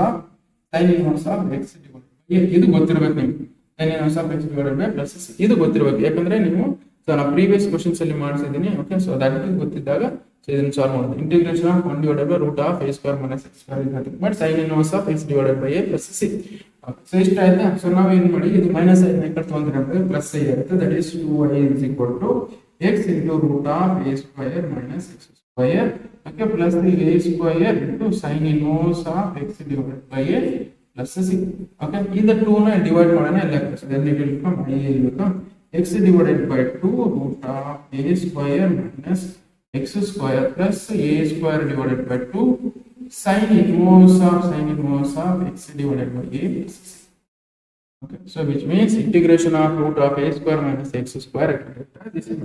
of x divided by, ಇದು ಗೊತ್ತಿರಬೇಕು ನಿಮಗೆ, sin inverse of x divided by plus c, ಇದು ಗೊತ್ತಿರಬೇಕು. ಯಾಕಂದ್ರೆ ನೀವು ಸೊ ನಾನು ಪ್ರೀವಿಯಸ್ ಕ್ವೆಶ್ಚನ್ಸ್ ಅಲ್ಲಿ ಮಾಡಿಸಿದ್ದೀನಿ. ಓಕೆ, ಸೊ ದಟ್ ಇಸ್ ಗೊತ್ತಿದ್ದಾಗ ಸೊ ಇದನ್ನ ಸಾಲ್ವ್ ಮಾಡೋದು. Integration of 1 divided by root of a square minus x square is nothing but sin inverse of x divided by a plus c. So ಇಷ್ಟ ಆಯ್ತಾ. ಸೊ ನಾವು ಏನು ಮಾಡಿ, ಇದು ಮೈನಸ್ ಐ ನೆಕ್ಸ್ಟ್ ತೊಂದರೆ ಪ್ಲಸ್ ಐ ಆಗುತ್ತೆ, that is 2i is equal to x into root of a square minus x square, okay, plus the a square into sin inverse of x divided by a plus c. Okay, either 2 na divide ಮಾಡೋಣ ಇಲ್ಲ, so then it will become i will become x divided by 2 root of a square minus x square plus a square divided by 2 sin inverse of x divided by a plus c. Okay, so which means integration of root of a square minus x square, this is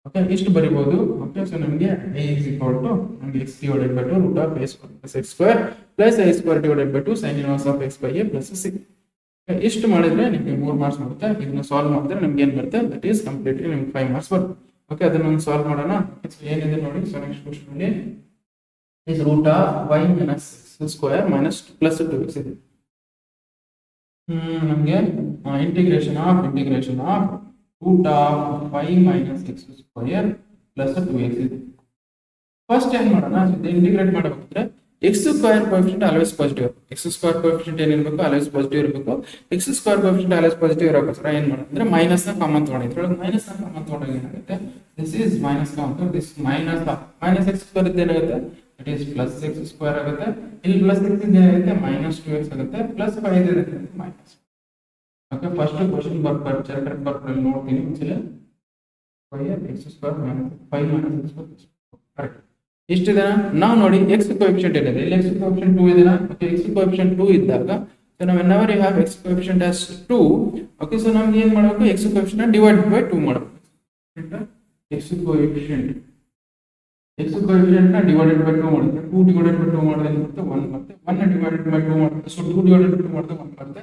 okay, ಇಷ್ಟು ಬರಿಬಹುದು. ಓಕೆ, ಸೊ ನಮಗೆ a is equal to ನಮಗೆ x divided by 2 root of a square plus x square plus a square divided by 2 sin inverse of x by a plus c. ಇಷ್ಟು ಮಾಡಿದ್ರೆ ನಿಮಗೆ 3 ಮಾರ್ಕ್ಸ್ ಬರುತ್ತೆ. ಇದನ್ನ ಸಾಲ್ವ್ ಮಾಡಿದ್ರೆ ನಮ್ಗೆ ಏನು ಬರುತ್ತೆ, ದಟ್ ಈಸ್ ಕಂಪ್ಲೀಟ್ಲಿ ನಿಮ್ಗೆ 5 ಮಾರ್ಕ್ಸ್ ಬರುತ್ತೆ. ಓಕೆ, ಅದನ್ನ ಸಾಲ್ವ್ ಮಾಡೋಣ. ಸೊ ಏನಿದೆ ನೋಡಿ, ಸೊ ನೆಕ್ಸ್ಟ್ ಕ್ವೆಶ್ಚನ್ ಅಲ್ಲಿ is root of y minus x square minus plus 2x ಇದೆ. ನಮಗೆ integration of root of y minus x square plus 2x ಇದೆ. ಫಸ್ಟ್ ಏನು ಮಾಡೋಣ, ಇಂಟಿಗ್ರೇಟ್ ಮಾಡಬೇಕಾದ್ರೆ x square coefficient always positive. X square coefficient ಏನಿರಬೇಕು ಆಲ್ವೇಸ್ ಪಾಸಿಟಿವ್ ಇರಬೇಕು. X square coefficient always positive ಇರೋಕ್ಕೋಸ್ಕರ ಏನ್ ಮಾಡೋದಂದ್ರೆ ಮೈನಸ್ ನ ಕಾಮನ್ ತಗೊಂಡು ಇದ್ರೊಳಗೆ ಮೈನಸ್ ನ ಕಾಮನ್ ತಗೊಂಡಾಗ ಏನಾಗುತ್ತೆ, this is minus common, this minus x square ಇದ್ದು ಏನಾಗುತ್ತೆ, it is plus X square ಆಗುತ್ತೆ. ಇಲ್ಲಿ ಪ್ಲಸ್ ಎಕ್ಸ್ ಇದ್ದು ಏನಾಗುತ್ತೆ ಮೈನಸ್ 2x ಆಗುತ್ತೆ, ಪ್ಲಸ್ 5 ಇದೆ ಮೈನಸ್. ಓಕೆ, ಫಸ್ಟ್ ಕ್ವಶನ್ ಬರ್ತಾರೆ ಚಾಪ್ಟರ್ ಬರ್ತಾರೆ ನೋಡ್ತೀನಿ ಒಂದ್ಸಲ. 5x square minus 5 minus x square correct ಇಷ್ಟಿದೆ. ನಾವು ನೋಡಿ ಎಕ್ಸ್ ಕೋಎಫಿಷಿಯಂಟ್ ಏನಿದೆ ಇಲ್ಲಿ, ಎಕ್ಸ್ ಕೋಎಫಿಷಿಯಂಟ್ 2 ಇದೆ. ಓಕೆ, ಎಕ್ಸ್ ಕೋಎಫಿಷಿಯಂಟ್ 2 ಇದ್ದಾಗ ಸೊ ನಾವು whenever you have x coefficient as 2, okay, so ನಮ್ಗೆ ಏನು ಮಾಡಬೇಕು, x coefficient ಡಿವೈಡ್ ಬೈ 2 ಮಾಡಬೇಕು. x coefficient ನ ಡಿವೈಡೆಡ್ ಬೈ 2 ಮಾಡಿದ್ರೆ 2 ಡಿವೈಡೆಡ್ ಬೈ 2 ಮಾಡಿದ್ರೆ ಮತ್ತೆ 1 ಮತ್ತೆ 1 ಡಿವೈಡೆಡ್ ಬೈ 2 ಮಾಡಿದ್ರೆ ಸೊ 2 ಡಿವೈಡೆಡ್ ಬೈ 2 ಮಾಡಿದ್ರೆ 1 ಬರುತ್ತೆ.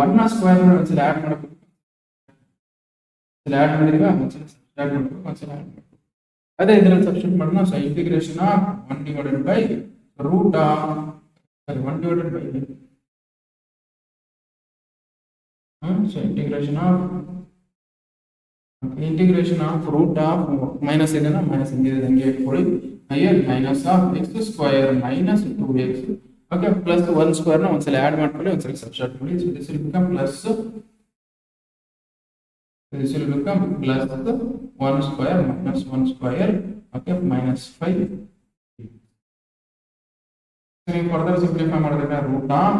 1 ನ ಸ್ಕ್ವೇರ್ ನ ಒಂದ್ಸಲ ಆಡ್ ಮಾಡಬೇಕು, ಆಡ್ ಮಾಡಿದ್ರೆ ಒಂದ್ಸಲ ಆಡ್ ಮಾಡಬೇಕು, ಒಂದ್ಸಲ ಆಡ್ ಮಾಡಬೇಕು. ಅದೇ ಇದರಲ್ಲಿ ಸಬ್ಸ್ಟಿಟ್ಯೂಟ್ ಮಾಡೋಣ. So integration of 1 divided by root of 1 divided by so integration of root of minus ಇದನ್ನ ಮೈನಸ್ ಇಂದಿದೆ ಹಂಗೆ ಇಟ್ಕೊಳ್ಳಿ. Higher minus of x square minus 2x. Okay, plus 1 square ನ ಒಂದ್ಸಲ ಆಡ್ ಮಾಡ್ಕೊಳ್ಳಿ, ಒಂದ್ಸಲ ಸಬ್ಸ್ಟಿಟ್ಯೂಟ್ ಮಾಡಿ. So this will become plus, this will become plus 1 square minus 1 square, okay, minus 5. So you further simplify ಮಾಡಿದ್ರೆ root of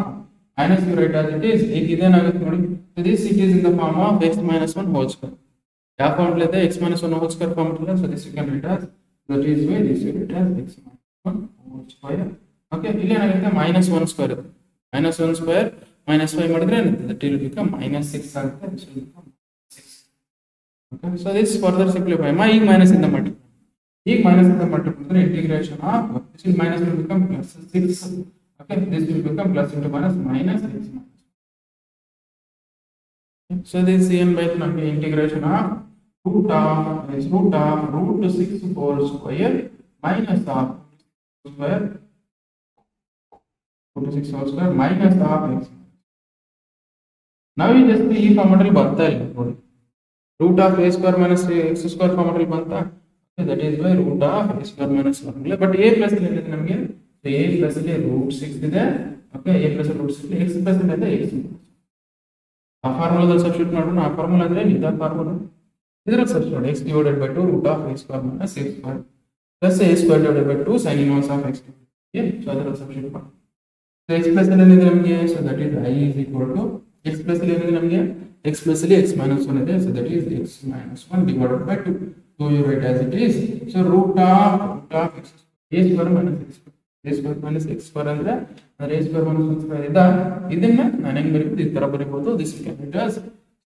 minus you write as it is. ಈಗ ಇದೇನಾಗುತ್ತೆ ನೋಡಿ, so this it is in the form of x minus 1 whole square. ಯಾವ ಫಾರ್ಮ್ ಇದೆ, x minus 1 whole square form ಇದೆ. So this you can write as, that is why this you write as x minus 1 whole square. Okay, ಇಲ್ಲಿ ಏನಾಗುತ್ತೆ minus 1 square ಇದೆ, minus 1 square minus 5 ಮಾಡಿದ್ರೆ ಏನಾಗುತ್ತೆ, that will become minus 6 ಆಗುತ್ತೆ. This will become 6. Okay, so this further simplify. ಈಗ minus ಇಂದ multiply, ಈಗ minus ಇಂದ multiply integration of this will minus will become plus 6. Okay, this will become plus into minus minus 6. So this n by integration of root of root 6 whole square minus of square root 6 whole square minus of x. Now we just ಈ ಫಾರ್ಮ್ ಅಲ್ಲಿ ಬರ್ತಾ ಇಲ್ಲ ನೋಡಿ, root of a square minus x square form ಅಲ್ಲಿ ಬಂತಾ, that is why root of a square minus 1. But a plus ಇಲ್ಲಿ ಇದೆ ನಮಗೆ, a ಪ್ಲಸ್ ಇಲ್ಲಿ root 6 ಇದೆ. Okay, a plus root 6 x plus ಇದೆ x. ಆ ಫಾರ್ಮುಲಾದಲ್ಲಿ ಸಬ್ಸ್ಟಿಟ್ಯೂಟ್ ಮಾಡೋಣ. ಆ ಫಾರ್ಮುಲಾ ಅಂದ್ರೆ ಇದ ಫಾರ್ಮುಲಾ, ಇದರಲ್ಲಿ substitute x divided by 2 root of a square minus x square plus a square divided by 2 sin inverse of x. Okay, so ಅದರಲ್ಲಿ ಸಬ್ಸ್ಟಿಟ್ಯೂಟ್ ಮಾಡಿ. So x ಪ್ಲಸ್ ಅಲ್ಲಿ ಇದೆ ನಮಗೆ, so that is I is equal to x plus ಅಲ್ಲಿ ಇದೆ ನಮಗೆ, x ಪ್ಲಸ್ ಅಲ್ಲಿ x minus 1 ಇದೆ, so that is x minus 1 divided by 2. So you write as it is. So root of x a square minus x square, a square minus x square ಅಂದ್ರೆ a square minus 1 square ಇದೆ. ಇದನ್ನ ನಾನು ಹೆಂಗ್ ಬರೀಬಹುದು, ಈ ತರ ಬರೀಬಹುದು. This is it as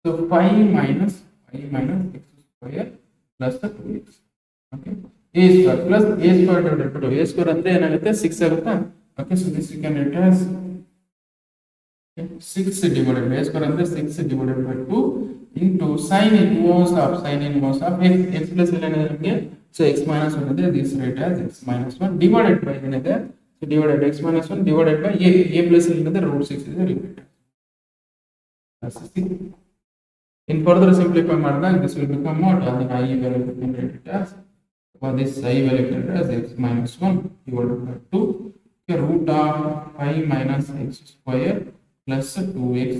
so 5 minus x square plus 2x. Okay, a square plus a square divided by 2. a square ಅಂದ್ರೆ ಏನಾಗುತ್ತೆ 6 ಆಗುತ್ತೆ. Okay, so this you can write as 6 divided by a square ಅಂದ್ರೆ 6 divided by 2 into sin inverse of x plus l ಏನಿದೆ, so x minus 1 ಇದೆ, this write as x minus 1 divided by ಏನಿದೆ, so divided x minus 1 divided by a plus l ಏನಿದೆ root 6 ಇದೆ, repeat as 6. In further simplify ಮಾಡಿದಾಗ this will become what, the I value we can write it as, for this I value we can write as x minus 1 divided by 2, okay, root of 5 minus x square plus 2x.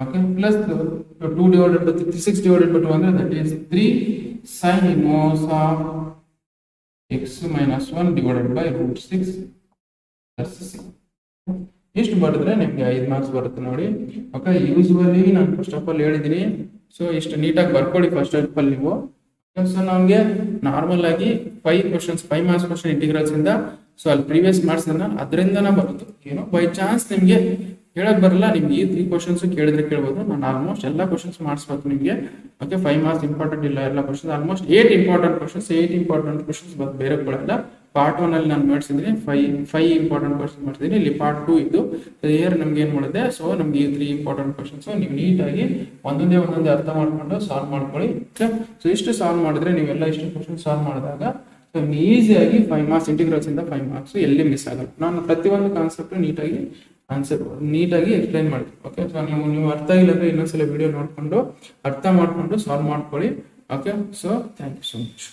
Okay, plus 2 divided by 6 divided by 2 ಅಂದ್ರೆ that is 3 sin inverse of x minus 1 divided by root 6 plus 6. ಇಷ್ಟು ಬರೆದ್ರೆ ನಿಮಗೆ 5 ಮಾರ್ಕ್ಸ್ ಬರುತ್ತೆ ನೋಡಿ. ಓಕೆ, ಯೂಶುವಲಿ ನಾನು ಫಸ್ಟ್ ಆಫ್ ಆಲ್ ಹೇಳಿದ್ದೀನಿ, ಸೊ ಇಷ್ಟು ನೀಟಾಗಿ ಬರ್ಕೊಳ್ಳಿ ಫಸ್ಟ್ ಆಫ್ ಆಲ್ ನೀವು. ಸೊ ನಮಗೆ ನಾರ್ಮಲ್ ಆಗಿ 5 ಮಾರ್ಕ್ಸ್ ಕ್ವಶನ್ ಇಂಟಿಗ್ರಲ್ಸ್ ಇಂದ, ಸೊ ಅಲ್ಲಿ ಪ್ರೀವಿಯಸ್ ಮಾರ್ಕ್ಸ್ ಅದರಿಂದನೇ ಬರುತ್ತೆ. ಏನೋ ಬೈ ಚಾನ್ಸ್ ನಿಮಗೆ ಹೇಳಕ್ ಬರಲ್ಲ, ನಿಮ್ಗೆ ಈ ಕ್ವಶನ್ಸ್ ಕೇಳಿದ್ರೆ ಕೇಳ್ಬೋದು. ನಾನು ಆಲ್ಮೋಸ್ಟ್ ಎಲ್ಲ ಕ್ವಶನ್ಸ್ ಮಾಡಿಸ್ಬೇಕು ನಿಮಗೆ. ಓಕೆ, 5 ಮಾರ್ಕ್ಸ್ ಇಂಪಾರ್ಟೆಂಟ್ ಇಲ್ಲ, ಎಲ್ಲ ಕ್ವಶನ್ಸ್ ಆಲ್ಮೋಸ್ಟ್ 8 ಇಂಪಾರ್ಟೆಂಟ್ ಕ್ವಶನ್ಸ್ ಬೇರೆ ಕೊಡಲ್ಲ. ಪಾರ್ಟ್ 1 ಅಲ್ಲಿ ನಾನು ಮಾಡಿಸಿದ್ದೀನಿ 5 ಇಂಪಾರ್ಟೆಂಟ್ ಕ್ವಶನ್ಸ್ ಮಾಡ್ತಿದ್ದೀನಿ. ಇಲ್ಲಿ ಪಾರ್ಟ್ 2 ಇದ್ದು ಇಯರ್ ನಮ್ಗೆ ಏನ್ ಮಾಡಿದೆ, ಸೊ ನಮ್ಗೆ 3 ಇಂಪಾರ್ಟೆಂಟ್ ಕ್ವಶನ್ಸ್ ನೀವು ನೀಟಾಗಿ ಒಂದೊಂದೇ ಅರ್ಥ ಮಾಡ್ಕೊಂಡು ಸಾಲ್ವ್ ಮಾಡ್ಕೊಳ್ಳಿ. ಸೊ ಇಷ್ಟು ಸಾಲ್ವ್ ಮಾಡಿದ್ರೆ ನೀವೆಲ್ಲ ಇಷ್ಟು ಕ್ವಶನ್ ಸಾಲ್ವ್ ಮಾಡಿದಾಗ ಸೊ ಈಸಿಯಾಗಿ 5 ಮಾರ್ಕ್ಸ್ ಇಂಟಿಗ್ರಲ್ಸ್ ಇಂದ 5 ಮಾರ್ಕ್ಸ್ ಎಲ್ಲಿ ಮಿಸ್ ಆಗಲ್ಲ. ನಾನು ಪ್ರತಿಯೊಂದು ಕಾನ್ಸೆಪ್ಟ್ ನೀಟಾಗಿ ಎಕ್ಸ್ಪ್ಲೈನ್ ಮಾಡ್ತೀನಿ. ಓಕೆ, ಸೊ ನೀವು ಅರ್ಥ ಇಲ್ಲ ಅಂದ್ರೆ ಇನ್ನೊಂದ್ಸಲ ವಿಡಿಯೋ ನೋಡ್ಕೊಂಡು ಅರ್ಥ ಮಾಡ್ಕೊಂಡು ಸಾಲ್ವ್ ಮಾಡ್ಕೊಳ್ಳಿ. Okay, so thank you so much.